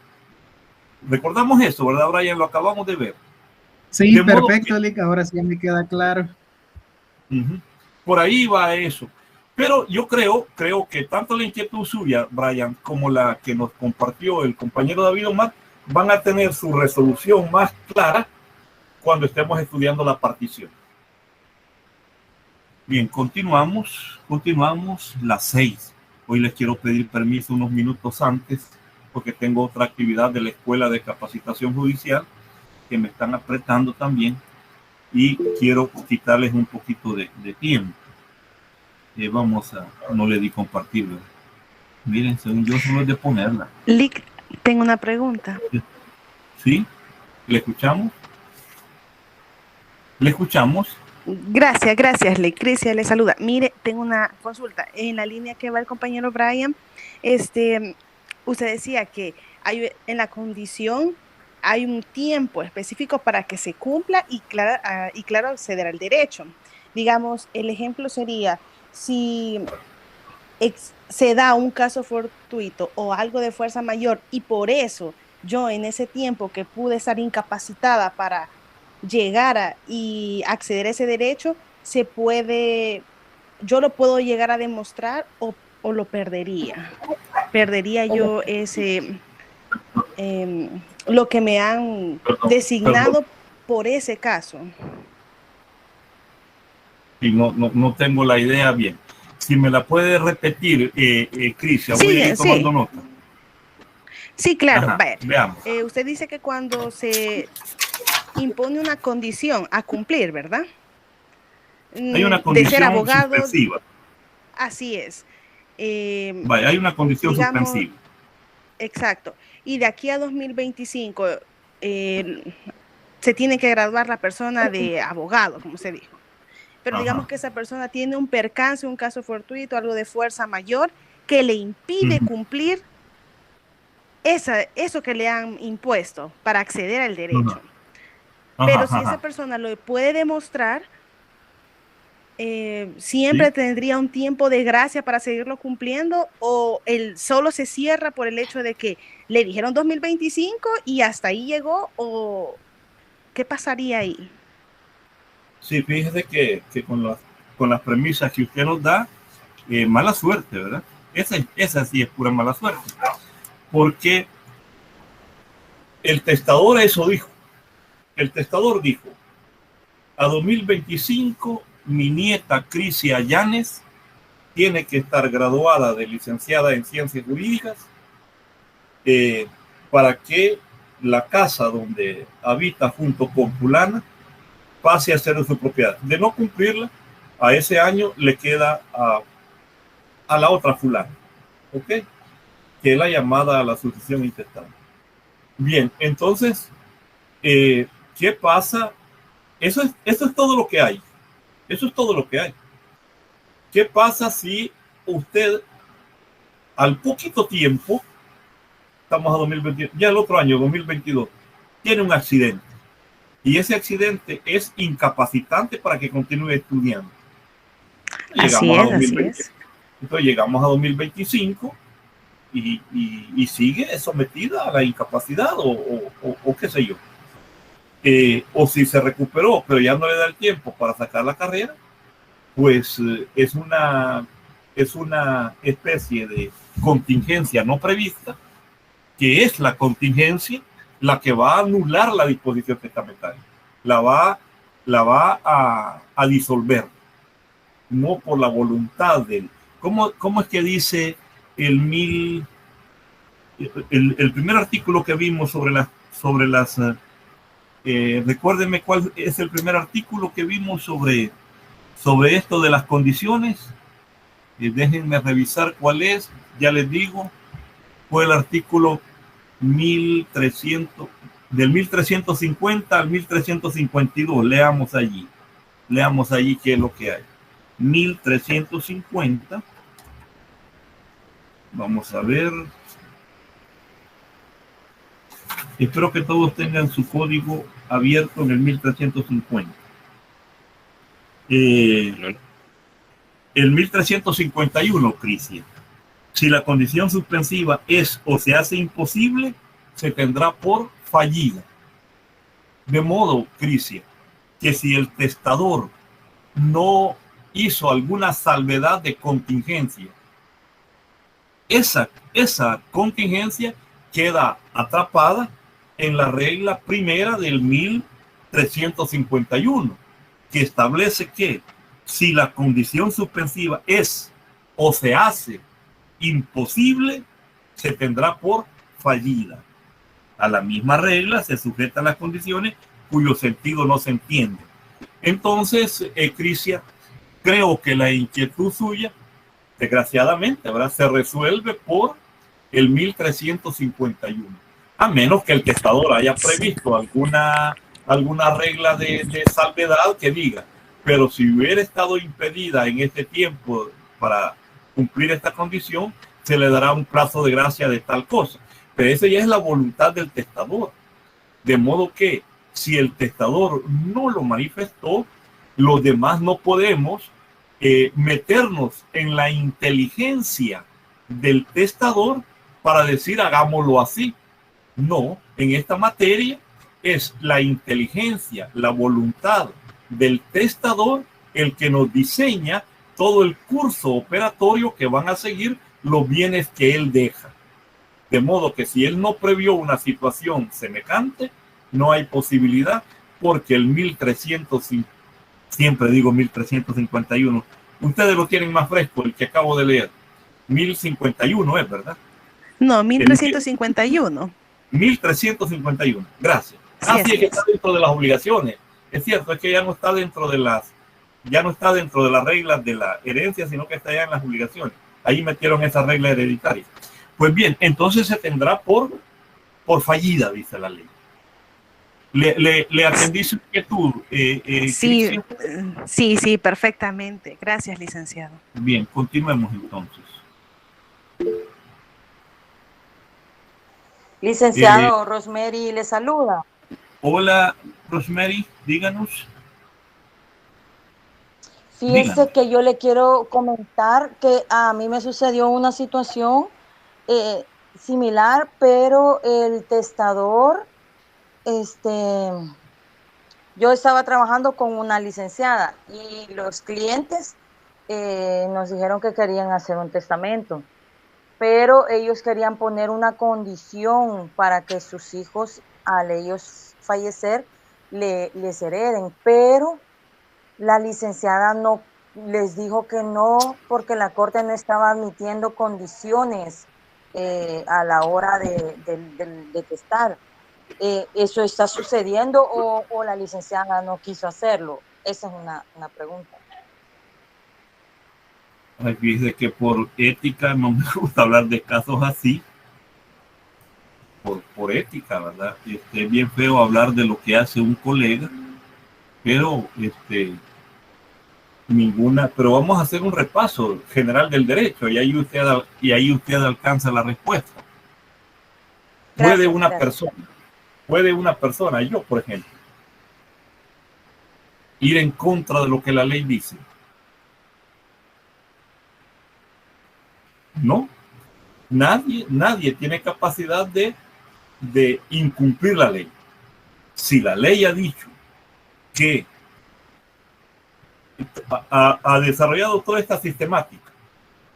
Recordamos eso, ¿verdad, Brian? Lo acabamos de ver. Sí, de perfecto, Lick, ahora sí me queda claro. Por ahí va eso. Pero yo creo que tanto la inquietud suya, Brian, como la que nos compartió el compañero David Omar, van a tener su resolución más clara cuando estemos estudiando la partición. Bien, continuamos las 6. Hoy les quiero pedir permiso unos minutos antes porque tengo otra actividad de la Escuela de Capacitación Judicial que me están apretando también y quiero quitarles un poquito de tiempo. No le di compartir, ¿verdad? Miren, según yo solo es de ponerla. Lick, tengo una pregunta. ¿Sí? ¿Le escuchamos? ¿Le escuchamos? Gracias, Lick. Crisia le saluda. Mire, tengo una consulta. En la línea que va el compañero Brian, usted decía que en la condición hay un tiempo específico para que se cumpla y claro, acceder al derecho. Digamos, el ejemplo sería, si se da un caso fortuito o algo de fuerza mayor y por eso yo en ese tiempo que pude estar incapacitada para llegar y acceder a ese derecho, yo lo puedo llegar a demostrar o lo perdería. Perdería yo lo que me han designado por ese caso. Y no tengo la idea bien. Si me la puede repetir, Crisia, voy a ir tomando nota. Sí, claro. Ajá, veamos. Usted dice que cuando se impone una condición a cumplir, ¿verdad? Hay una condición de ser abogado, suspensiva. Así es. Hay una condición suspensiva. Exacto. Y de aquí a 2025 se tiene que graduar la persona de abogado, como se dijo. Pero digamos que esa persona tiene un percance, un caso fortuito, algo de fuerza mayor, que le impide cumplir eso que le han impuesto para acceder al derecho. Pero si esa persona lo puede demostrar, siempre tendría un tiempo de gracia para seguirlo cumpliendo, o él solo se cierra por el hecho de que le dijeron 2025 y hasta ahí llegó, o ¿qué pasaría ahí? Sí, fíjese que con las premisas que usted nos da, mala suerte, ¿verdad? Esa sí es pura mala suerte. Porque el testador eso dijo. El testador dijo, a 2025 mi nieta Crisia Llanes tiene que estar graduada de licenciada en ciencias jurídicas para que la casa donde habita junto con fulana pase a ser de su propiedad. De no cumplirla, a ese año le queda a la otra fulana, ¿ok? Que es la llamada a la sucesión intestada. Bien, entonces, ¿qué pasa? Eso es todo lo que hay. Eso es todo lo que hay. ¿Qué pasa si usted al poquito tiempo, estamos a 2021, ya el otro año, 2022, tiene un accidente y ese accidente es incapacitante para que continúe estudiando? Así es. Entonces llegamos a 2025 y sigue sometida a la incapacidad o qué sé yo. O si se recuperó, pero ya no le da el tiempo para sacar la carrera, pues es una especie de contingencia no prevista, que es la contingencia la que va a anular la disposición testamentaria, la va a disolver, no por la voluntad del... ¿Cómo es que dice el primer artículo que vimos sobre las recuérdenme cuál es el primer artículo que vimos sobre esto de las condiciones? Déjenme revisar cuál es, ya les digo, fue el artículo 1300, del 1350 al 1352, leamos allí qué es lo que hay. 1350, vamos a ver, espero que todos tengan su código abierto en el 1350. El 1351, Cristian. Si la condición suspensiva es o se hace imposible, se tendrá por fallida. De modo, Cristian, que si el testador no hizo alguna salvedad de contingencia, esa contingencia queda atrapada en la regla primera del 1351, que establece que si la condición suspensiva es o se hace imposible, se tendrá por fallida. A la misma regla se sujetan las condiciones cuyo sentido no se entiende. Entonces, Cristian, creo que la inquietud suya, desgraciadamente, ¿verdad?, se resuelve por el 1351, a menos que el testador haya previsto alguna regla de salvedad que diga, pero si hubiera estado impedida en este tiempo para cumplir esta condición, se le dará un plazo de gracia de tal cosa. Pero esa ya es la voluntad del testador. De modo que si el testador no lo manifestó, los demás no podemos meternos en la inteligencia del testador para decir hagámoslo así. No, en esta materia es la inteligencia, la voluntad del testador el que nos diseña todo el curso operatorio que van a seguir los bienes que él deja. De modo que si él no previó una situación semejante, no hay posibilidad, porque el 1350, siempre digo 1351, ustedes lo tienen más fresco, el que acabo de leer, 1051 es, ¿verdad? No, 1351. 1351, gracias. Sí, Así es que está dentro de las obligaciones. Es cierto, es que ya no está dentro de las reglas de la herencia, sino que está ya en las obligaciones. Ahí metieron esa regla hereditaria. Pues bien, entonces se tendrá por fallida, dice la ley. ¿Le atendí su inquietud? Sí, perfectamente. Gracias, licenciado. Bien, continuemos entonces. Licenciado, Rosemary le saluda. Hola, Rosemary, díganos. Fíjese que yo le quiero comentar que a mí me sucedió una situación similar, pero el testador, yo estaba trabajando con una licenciada y los clientes nos dijeron que querían hacer un testamento, pero ellos querían poner una condición para que sus hijos, al ellos fallecer, les hereden, pero la licenciada no les dijo que no, porque la Corte no estaba admitiendo condiciones a la hora de testar. ¿Eso está sucediendo o la licenciada no quiso hacerlo? Esa es una pregunta. Dice que por ética no me gusta hablar de casos así. Por ética, ¿verdad? Es bien feo hablar de lo que hace un colega, pero pero vamos a hacer un repaso general del derecho y ahí usted alcanza la respuesta. Puede una persona, yo por ejemplo, ir en contra de lo que la ley dice. No, nadie tiene capacidad de incumplir la ley. Si la ley ha dicho que ha desarrollado toda esta sistemática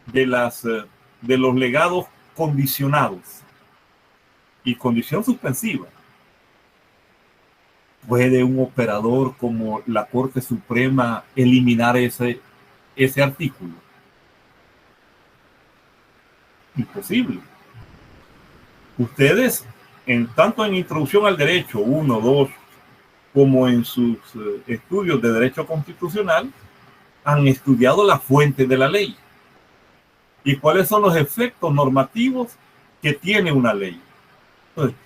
de los legados condicionados y condición suspensiva, ¿puede un operador como la Corte Suprema eliminar ese artículo? Imposible. Ustedes, tanto en Introducción al Derecho 1, 2, como en sus estudios de Derecho Constitucional, han estudiado la fuente de la ley y cuáles son los efectos normativos que tiene una ley. Entonces,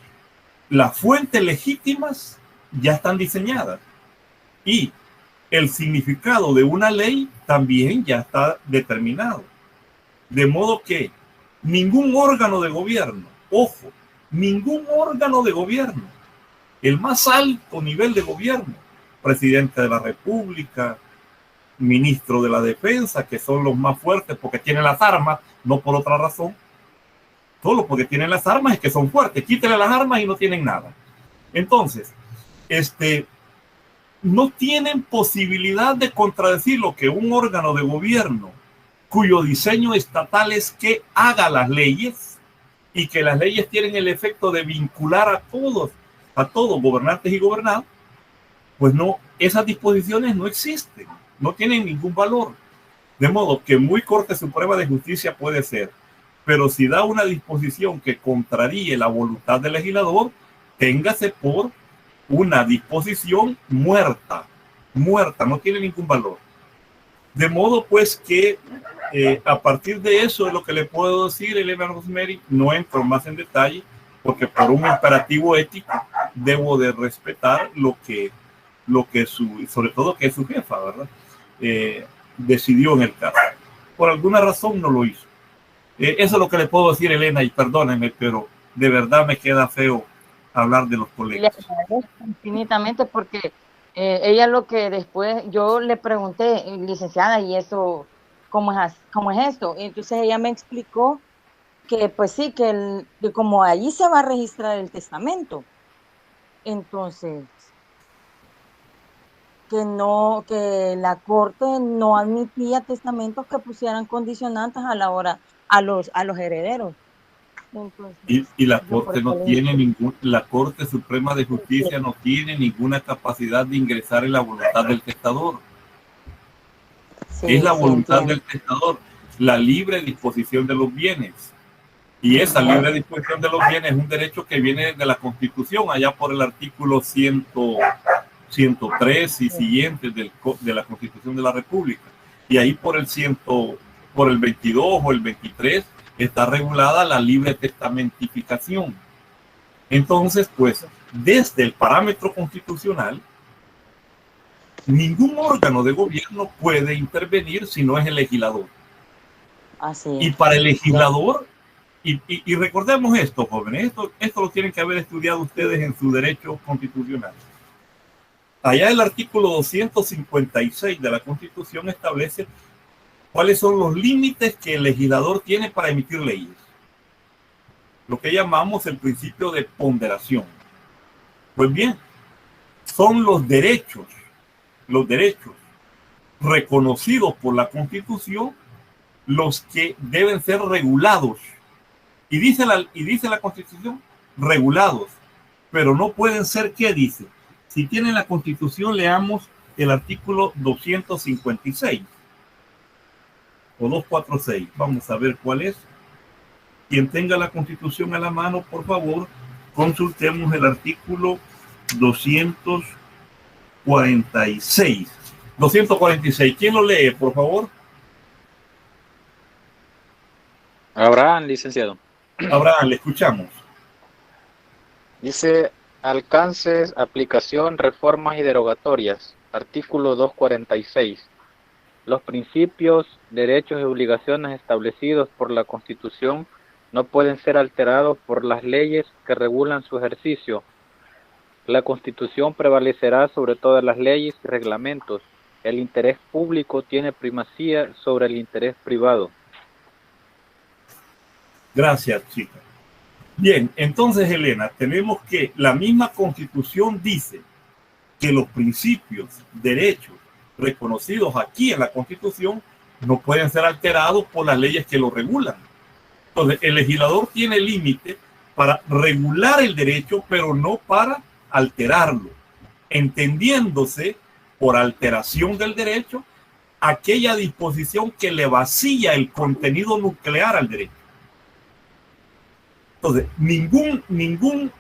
las fuentes legítimas ya están diseñadas y el significado de una ley también ya está determinado. De modo que ningún órgano de gobierno, ojo, ningún órgano de gobierno, el más alto nivel de gobierno, presidente de la República, ministro de la Defensa, que son los más fuertes porque tienen las armas, no por otra razón, solo porque tienen las armas es que son fuertes, quítenle las armas y no tienen nada. Entonces, no tienen posibilidad de contradecir lo que un órgano de gobierno cuyo diseño estatal es que haga las leyes y que las leyes tienen el efecto de vincular a todos, gobernantes y gobernados, pues no, esas disposiciones no existen, no tienen ningún valor. De modo que muy Corte Suprema de Justicia puede ser, pero si da una disposición que contraríe la voluntad del legislador, téngase por una disposición muerta, no tiene ningún valor. De modo pues que a partir de eso es lo que le puedo decir, Elena Rosemary, no entro más en detalle, porque por un imperativo ético debo de respetar lo que sobre todo que su jefa, ¿verdad? Decidió en el caso. Por alguna razón no lo hizo. Eso es lo que le puedo decir, Elena, y perdónenme, pero de verdad me queda feo hablar de los colegas. Le agradezco infinitamente porque ella lo que después, yo le pregunté, licenciada, ¿y eso cómo es esto? Y entonces ella me explicó que pues sí, que como allí se va a registrar el testamento, entonces que la Corte no admitía testamentos que pusieran condicionantes a la hora a los herederos. Entonces, y la Corte no tiene la Corte Suprema de Justicia no tiene ninguna capacidad de ingresar en la voluntad del testador. Sí, es la voluntad del testador, la libre disposición de los bienes. Y esa libre disposición de los bienes es un derecho que viene de la Constitución, allá por el artículo 103 y siguientes de la Constitución de la República. Y ahí por el 22 o el 23 está regulada la libre testamentificación. Entonces, pues, desde el parámetro constitucional, ningún órgano de gobierno puede intervenir si no es el legislador. Así es. Y para el legislador, y recordemos esto, jóvenes, esto lo tienen que haber estudiado ustedes en su derecho constitucional. Allá el artículo 256 de la Constitución establece cuáles son los límites que el legislador tiene para emitir leyes. Lo que llamamos el principio de ponderación. Pues bien, son los derechos reconocidos por la Constitución los que deben ser regulados. Y dice la Constitución, regulados, pero no pueden ser, ¿qué dice? Si tienen la Constitución, leamos el artículo 256. o 246. Vamos a ver cuál es. Quien tenga la Constitución a la mano, por favor, consultemos el artículo 246. 246. ¿Quién lo lee, por favor? Abraham, licenciado. Abraham, le escuchamos. Dice: alcances, aplicación, reformas y derogatorias. Artículo 246. Los principios, derechos y obligaciones establecidos por la Constitución no pueden ser alterados por las leyes que regulan su ejercicio. La Constitución prevalecerá sobre todas las leyes y reglamentos. El interés público tiene primacía sobre el interés privado. Gracias, chica. Bien, entonces, Elena, tenemos que la misma Constitución dice que los principios, derechos reconocidos aquí en la Constitución no pueden ser alterados por las leyes que lo regulan. Entonces, el legislador tiene límite para regular el derecho, pero no para alterarlo, entendiéndose por alteración del derecho aquella disposición que le vacía el contenido nuclear al derecho. Entonces, ningún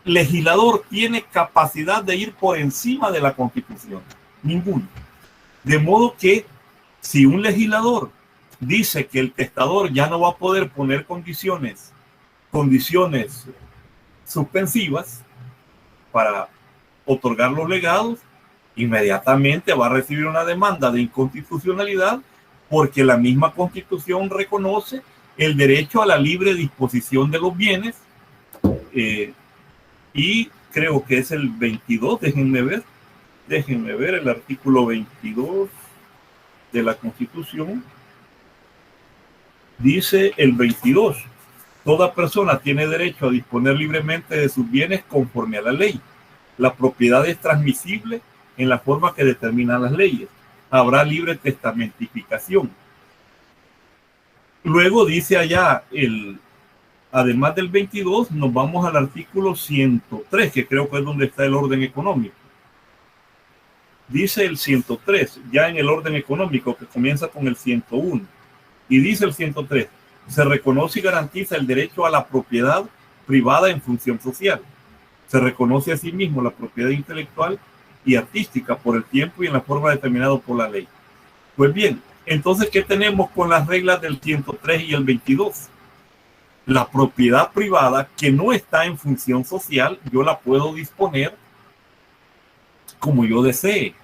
legislador tiene capacidad de ir por encima de la Constitución. Ninguno. De modo que si un legislador dice que el testador ya no va a poder poner condiciones suspensivas para otorgar los legados, inmediatamente va a recibir una demanda de inconstitucionalidad, porque la misma Constitución reconoce el derecho a la libre disposición de los bienes, y creo que es el 22, déjenme ver el artículo 22 de la Constitución. Dice el 22: toda persona tiene derecho a disponer libremente de sus bienes conforme a la ley. La propiedad es transmisible en la forma que determinan las leyes. Habrá libre testamentificación. Luego dice allá, además del 22, nos vamos al artículo 103, que creo que es donde está el orden económico. Dice el 103, ya en el orden económico, que comienza con el 101. Y dice el 103, se reconoce y garantiza el derecho a la propiedad privada en función social. Se reconoce asimismo la propiedad intelectual y artística por el tiempo y en la forma determinada por la ley. Pues bien, entonces, ¿qué tenemos con las reglas del 103 y el 22? La propiedad privada que no está en función social, yo la puedo disponer como yo desee.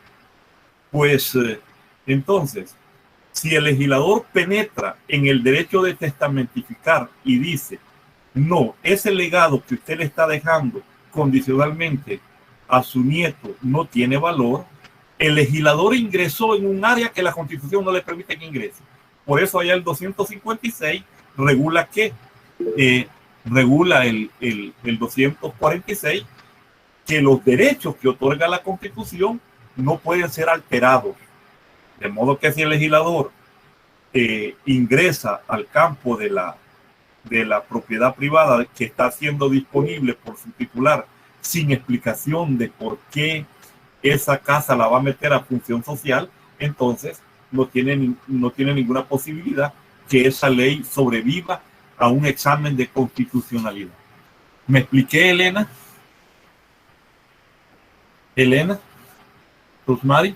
Pues entonces, si el legislador penetra en el derecho de testamentificar y dice, no, ese legado que usted le está dejando condicionalmente a su nieto no tiene valor, el legislador ingresó en un área que la Constitución no le permite que ingrese. Por eso allá el 256 regula que regula el 246 que los derechos que otorga la Constitución no pueden ser alterados. De modo que si el legislador ingresa al campo de la propiedad privada que está siendo disponible por su titular sin explicación de por qué esa casa la va a meter a función social, entonces no tiene ninguna posibilidad que esa ley sobreviva a un examen de constitucionalidad. ¿Me expliqué, Elena? Elena, Rosmary,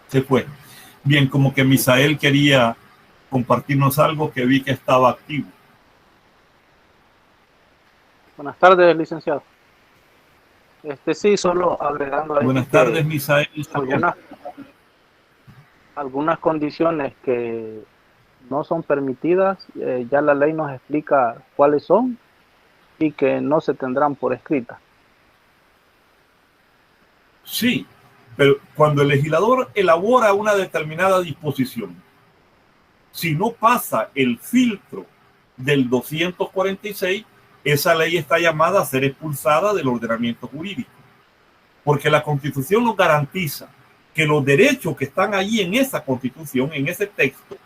se fue. Bien, como que Misael quería compartirnos algo, que vi que estaba activo. Buenas tardes, licenciado. Sí, solo agregando ahí. Buenas tardes, Misael. Algunas condiciones que no son permitidas, ya la ley nos explica cuáles son y que no se tendrán por escrita. Sí, pero cuando el legislador elabora una determinada disposición, si no pasa el filtro del 246, esa ley está llamada a ser expulsada del ordenamiento jurídico, porque la Constitución nos garantiza que los derechos que están allí en esa Constitución, en ese texto,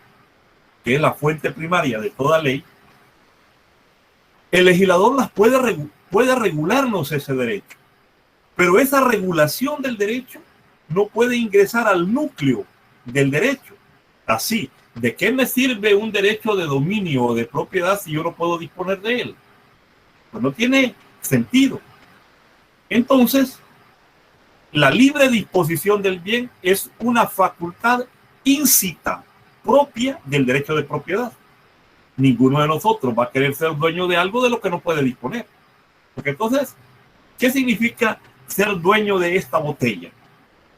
que es la fuente primaria de toda ley, el legislador las puede regularnos ese derecho, pero esa regulación del derecho no puede ingresar al núcleo del derecho. Así, ¿de qué me sirve un derecho de dominio o de propiedad si yo no puedo disponer de él? Pues no tiene sentido. Entonces, la libre disposición del bien es una facultad íncita propia del derecho de propiedad. Ninguno de nosotros va a querer ser dueño de algo de lo que no puede disponer. Porque entonces, ¿qué significa ser dueño de esta botella?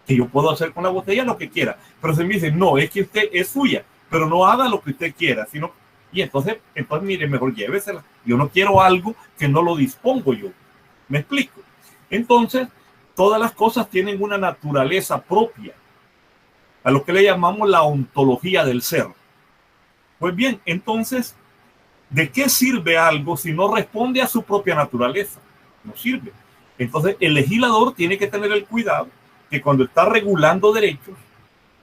Que yo puedo hacer con la botella lo que quiera. Pero se me dice, no, es que usted es suya, pero no haga lo que usted quiera, sino... Y entonces mire, mejor llévesela. Yo no quiero algo que no lo dispongo yo. ¿Me explico? Entonces, todas las cosas tienen una naturaleza propia, a lo que le llamamos la ontología del ser. Pues bien, entonces, ¿de qué sirve algo si no responde a su propia naturaleza? No sirve. Entonces, el legislador tiene que tener el cuidado que cuando está regulando derechos,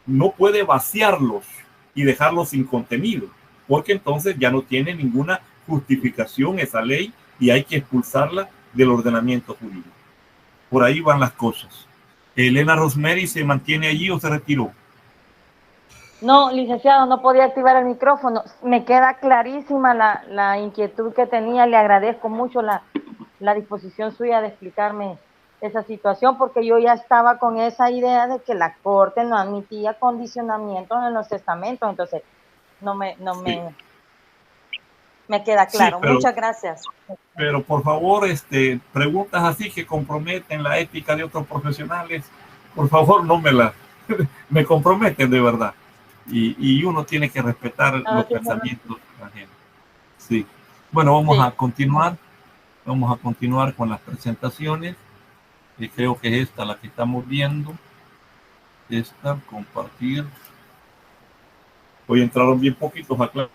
no puede vaciarlos y dejarlos sin contenido, porque entonces ya no tiene ninguna justificación esa ley y hay que expulsarla del ordenamiento jurídico. Por ahí van las cosas. Elena Rosemary, ¿se mantiene allí o se retiró? No, licenciado, no podía activar el micrófono. Me queda clarísima la inquietud que tenía. Le agradezco mucho la disposición suya de explicarme esa situación, porque yo ya estaba con esa idea de que la Corte no admitía condicionamientos en los testamentos. Entonces, me queda claro. Sí, pero, muchas gracias. Pero por favor, preguntas así que comprometen la ética de otros profesionales, por favor no me comprometen de verdad. Y uno tiene que respetar los pensamientos ajenos. Sí. Bueno, vamos a continuar. Vamos a continuar con las presentaciones. Y creo que es esta la que estamos viendo. Esta, compartir. Hoy entraron bien poquitos a clase.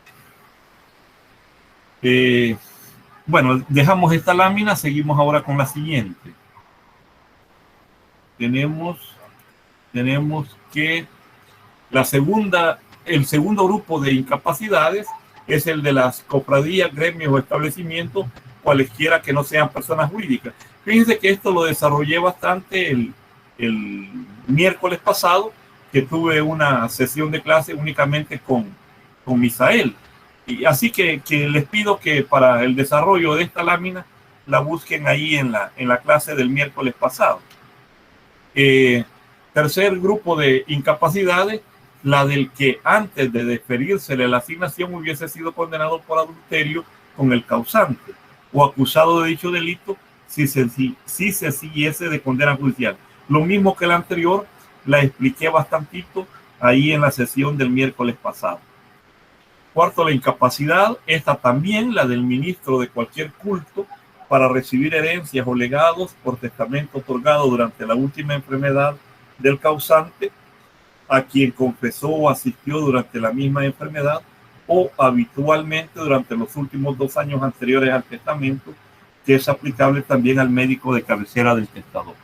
Bueno, dejamos esta lámina, seguimos ahora con la siguiente. Tenemos que el segundo grupo de incapacidades es el de las cofradías, gremios o establecimientos, cualesquiera que no sean personas jurídicas. Fíjense que esto lo desarrollé bastante el miércoles pasado, que tuve una sesión de clase únicamente con Misael. Y así que les pido que para el desarrollo de esta lámina la busquen ahí en la clase del miércoles pasado. Tercer grupo de incapacidades, la del que antes de deferírsele la asignación hubiese sido condenado por adulterio con el causante o acusado de dicho delito si se siguiese de condena judicial. Lo mismo que la anterior, la expliqué bastantito ahí en la sesión del miércoles pasado. Cuarto, la incapacidad, esta también, la del ministro de cualquier culto, para recibir herencias o legados por testamento otorgado durante la última enfermedad del causante, a quien confesó o asistió durante la misma enfermedad o habitualmente durante los últimos 2 años anteriores al testamento, que es aplicable también al médico de cabecera del testador.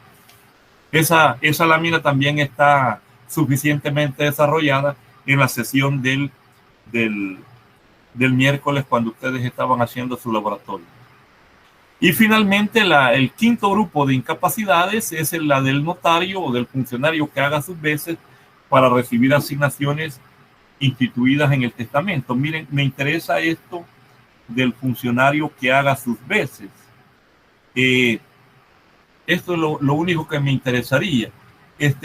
Esa lámina también está suficientemente desarrollada en la sesión del miércoles cuando ustedes estaban haciendo su laboratorio. Y finalmente el quinto grupo de incapacidades es la del notario o del funcionario que haga sus veces para recibir asignaciones instituidas en el testamento. Miren, me interesa esto del funcionario que haga sus veces. Esto es lo único que me interesaría.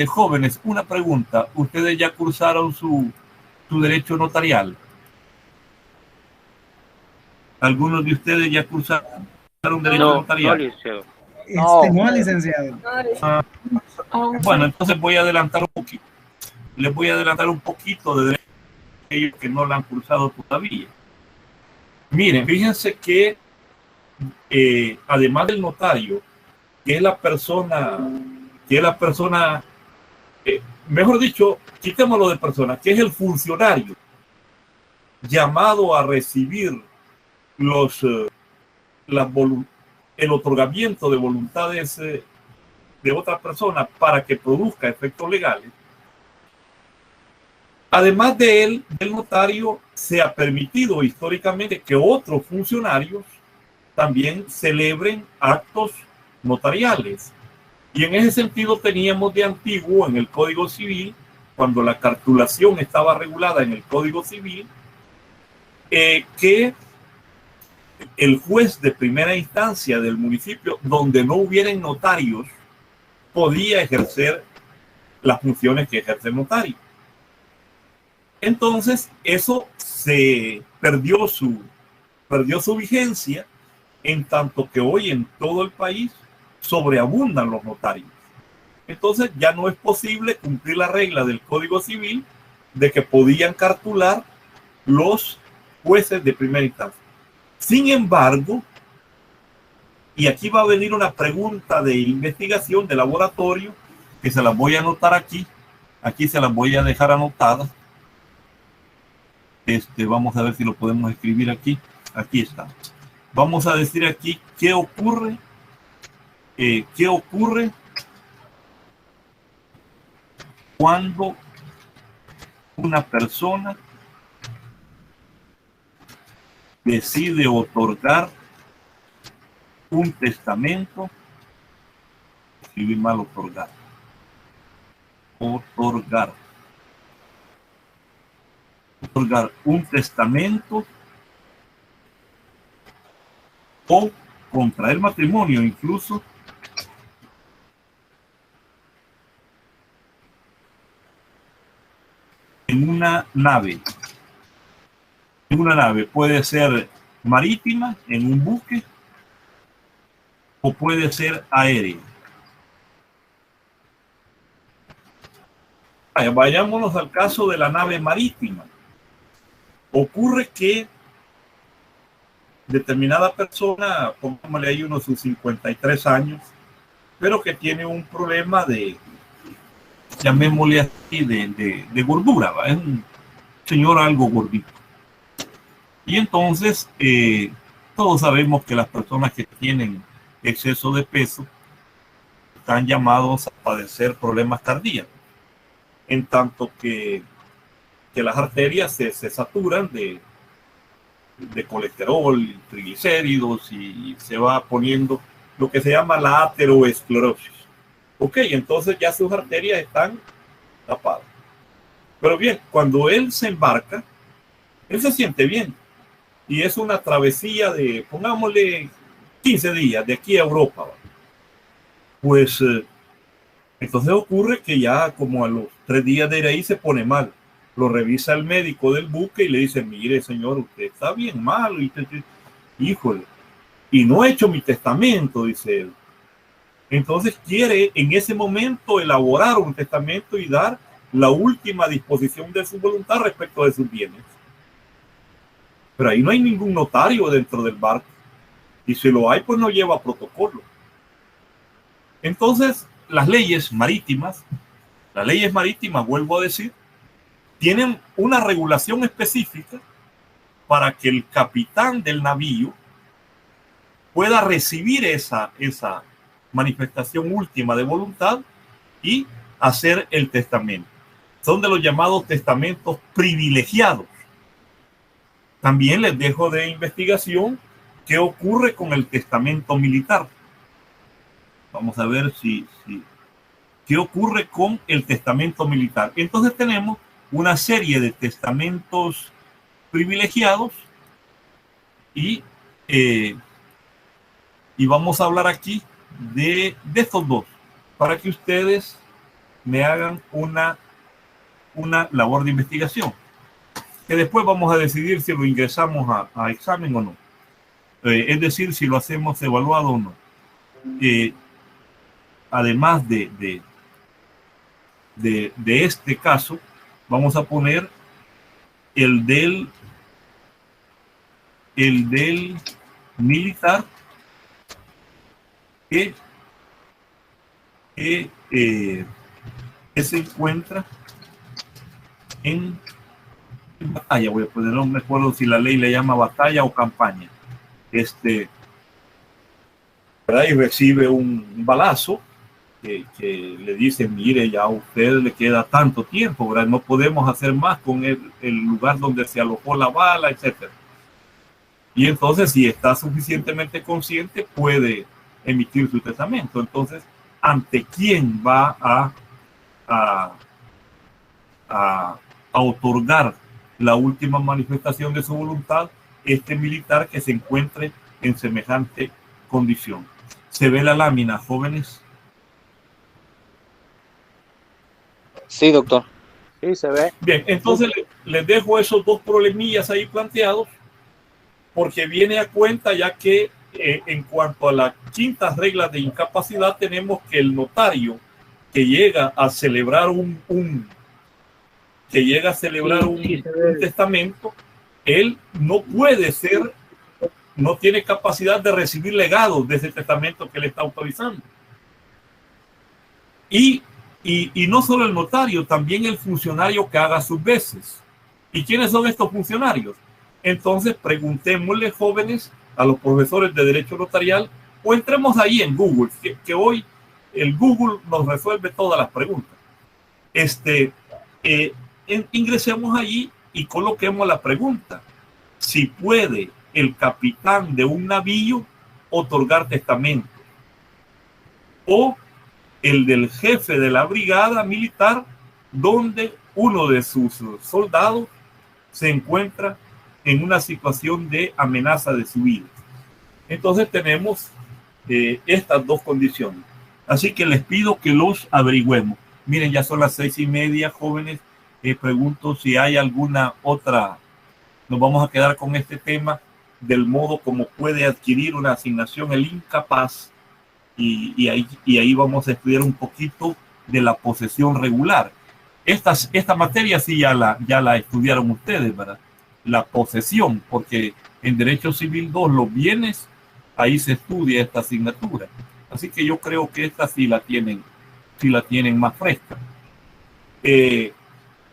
Jóvenes, una pregunta. ¿Ustedes ya cursaron su derecho notarial? ¿Algunos de ustedes ya cursaron derecho notarial? No, licenciado. Bueno, entonces voy a adelantar un poquito. Les voy a adelantar un poquito de derecho a aquellos que no la han cursado todavía. Miren, fíjense que además del notario, que es la persona, mejor dicho, quitémoslo de persona, que es el funcionario llamado a recibir el otorgamiento de voluntades de otra persona para que produzca efectos legales. Además de él, del notario, se ha permitido históricamente que otros funcionarios también celebren actos notariales. Y en ese sentido teníamos de antiguo en el Código Civil, cuando la cartulación estaba regulada en el Código Civil, que el juez de primera instancia del municipio, donde no hubieran notarios, podía ejercer las funciones que ejerce el notario. Entonces, eso se perdió su vigencia, en tanto que hoy en todo el país sobreabundan los notarios. Entonces, ya no es posible cumplir la regla del Código Civil de que podían cartular los jueces de primera instancia. Sin embargo, y aquí va a venir una pregunta de investigación de laboratorio, que se las voy a anotar aquí se las voy a dejar anotadas. Vamos a ver si lo podemos escribir aquí. Aquí está. Vamos a decir aquí qué ocurre cuando una persona decide otorgar un testamento. Escribí mal, otorgar un testamento o contraer matrimonio, incluso en una nave. Puede ser marítima, en un buque, o puede ser aérea. Vayámonos al caso de la nave marítima. Ocurre que determinada persona, pongámosle ahí unos sus 53 años, pero que tiene un problema llamémosle así, de gordura, ¿va? Es un señor algo gordito. Y entonces, todos sabemos que las personas que tienen exceso de peso están llamados a padecer problemas cardíacos, en tanto que las arterias se saturan de colesterol, triglicéridos, y se va poniendo lo que se llama la ateroesclerosis. Ok, entonces ya sus arterias están tapadas. Pero bien, cuando él se embarca, él se siente bien. Y es una travesía de, pongámosle, 15 días de aquí a Europa. Pues entonces ocurre que ya como a los 3 días de ir ahí se pone mal. Lo revisa el médico del buque y le dice: mire, señor, usted está bien malo. Híjole, y no he hecho mi testamento, dice él. Entonces quiere en ese momento elaborar un testamento y dar la última disposición de su voluntad respecto de sus bienes. Pero ahí no hay ningún notario dentro del barco. Y si lo hay, pues no lleva protocolo. Entonces, las leyes marítimas, vuelvo a decir, tienen una regulación específica para que el capitán del navío pueda recibir esa manifestación última de voluntad y hacer el testamento. Son de los llamados testamentos privilegiados. También les dejo de investigación qué ocurre con el testamento militar. Vamos a ver qué ocurre con el testamento militar. Entonces tenemos una serie de testamentos privilegiados y vamos a hablar aquí de estos dos para que ustedes me hagan una labor de investigación, que después vamos a decidir si lo ingresamos a examen o no. Es decir, si lo hacemos evaluado o no. Además de este caso, vamos a poner el del militar que se encuentra en batalla. Voy a poner, no me acuerdo si la ley le llama batalla o campaña. ¿Verdad? Y recibe un balazo que le dice: mire, ya a usted le queda tanto tiempo, ¿verdad? No podemos hacer más con el lugar donde se alojó la bala, etcétera. Y entonces, si está suficientemente consciente, puede emitir su testamento. Entonces, ¿ante quién va a otorgar la última manifestación de su voluntad este militar que se encuentre en semejante condición. ¿Se ve la lámina, jóvenes? Sí, doctor. Sí, se ve. Bien, entonces les dejo esos dos problemillas ahí planteados, porque viene a cuenta ya que en cuanto a la quinta regla de incapacidad, tenemos que el notario que llega a celebrar un testamento, él no puede ser, no tiene capacidad de recibir legados de ese testamento que le está autorizando. Y no solo el notario, también el funcionario que haga sus veces. ¿Y quiénes son estos funcionarios? Entonces preguntémosle, jóvenes, a los profesores de Derecho Notarial, o entremos ahí en Google, que hoy el Google nos resuelve todas las preguntas. Ingresemos allí y coloquemos la pregunta: si puede el capitán de un navío otorgar testamento, o el del jefe de la brigada militar donde uno de sus soldados se encuentra en una situación de amenaza de su vida. Entonces tenemos estas dos condiciones. Así que les pido que los averigüemos. Miren, ya son las 6:30, jóvenes. Pregunto si hay alguna otra. Nos vamos a quedar con este tema del modo como puede adquirir una asignación el incapaz. Y ahí vamos a estudiar un poquito de la posesión regular. Esta materia sí ya la estudiaron ustedes, ¿verdad? La posesión, porque en Derecho Civil 2, los bienes, ahí se estudia esta asignatura. Así que yo creo que esta sí la tienen más fresca.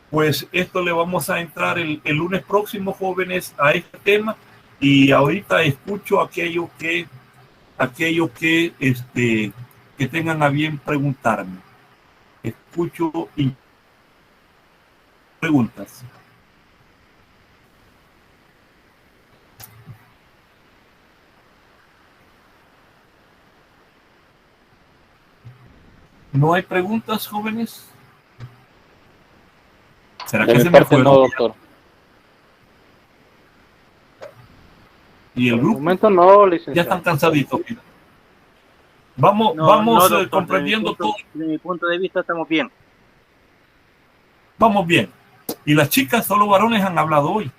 Pues esto le vamos a entrar el lunes próximo, jóvenes, a este tema. Y ahorita escucho aquello que tengan a bien preguntarme. Escucho y preguntas. ¿No hay preguntas, jóvenes? ¿Será que se me fue? No, doctor. ¿Y el grupo? De momento no, licenciado. Ya están cansaditos. Vamos doctor, comprendiendo todo. Desde mi punto de vista estamos bien. Vamos bien. Y las chicas, solo varones han hablado hoy.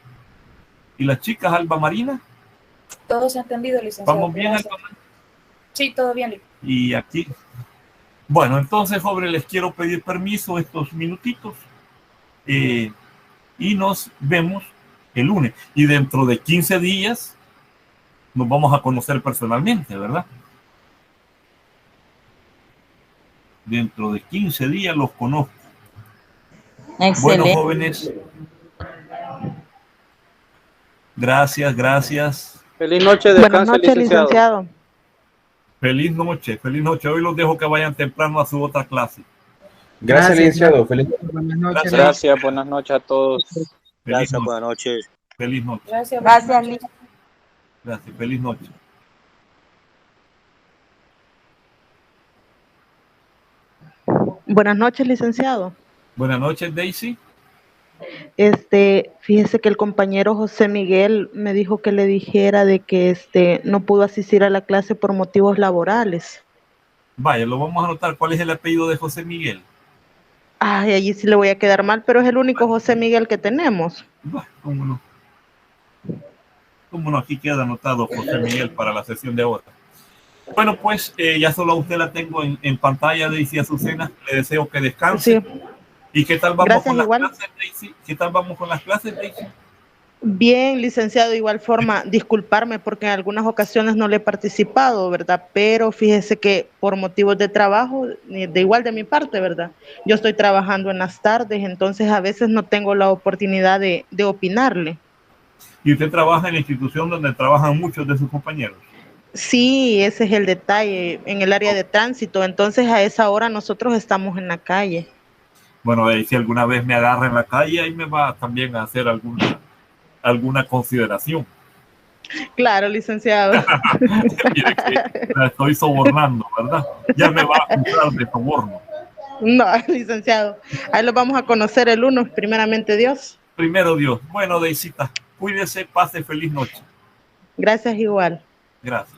¿Y las chicas, Alba Marina? Todos han entendido, licenciado. ¿Vamos bien, Alba Marina? Sí, todo bien. Y aquí. Bueno, entonces, jóvenes, les quiero pedir permiso estos minutitos. Y nos vemos el lunes. Y dentro de 15 días nos vamos a conocer personalmente, ¿verdad? Dentro de 15 días los conozco. Excelente. Bueno, jóvenes. Gracias. Feliz noche, Buenas noches, licenciado. Feliz noche. Hoy los dejo que vayan temprano a su otra clase. Gracias, licenciado. Feliz noche. Buenas noches. Gracias, buenas noches a todos. Gracias, buenas noches. Feliz noche. Gracias. Gracias, Gracias, feliz noche. Buenas noches, licenciado. Buenas noches, Daisy. Fíjese que el compañero José Miguel me dijo que le dijera de que no pudo asistir a la clase por motivos laborales. Vaya, lo vamos a anotar. ¿Cuál es el apellido de José Miguel? Ay, allí sí le voy a quedar mal, pero es el único José Miguel que tenemos. ¿Cómo no? ¿Cómo no? Aquí queda anotado José Miguel para la sesión de ahora. Bueno, pues ya solo a usted la tengo en pantalla, Daisy Azucena. Le deseo que descanse. Sí. ¿Y qué tal vamos Gracias, con las igual. clases, Daisy? ¿Qué tal vamos con las clases, Daisy? Bien, licenciado, de igual forma, disculparme porque en algunas ocasiones no le he participado, ¿verdad? Pero fíjese que por motivos de trabajo, de igual de mi parte, ¿verdad? Yo estoy trabajando en las tardes, entonces a veces no tengo la oportunidad de opinarle. ¿Y usted trabaja en la institución donde trabajan muchos de sus compañeros? Sí, ese es el detalle, en el área de tránsito, entonces a esa hora nosotros estamos en la calle. Bueno, si alguna vez me agarra en la calle, ahí me va también a hacer alguna consideración. Claro, licenciado. Mire que la estoy sobornando, ¿verdad? Ya me va a acusar de soborno. No, licenciado. Ahí los vamos a conocer el 1, primeramente Dios. Primero Dios. Bueno, Deisita, cuídese, pase feliz noche. Gracias igual. Gracias.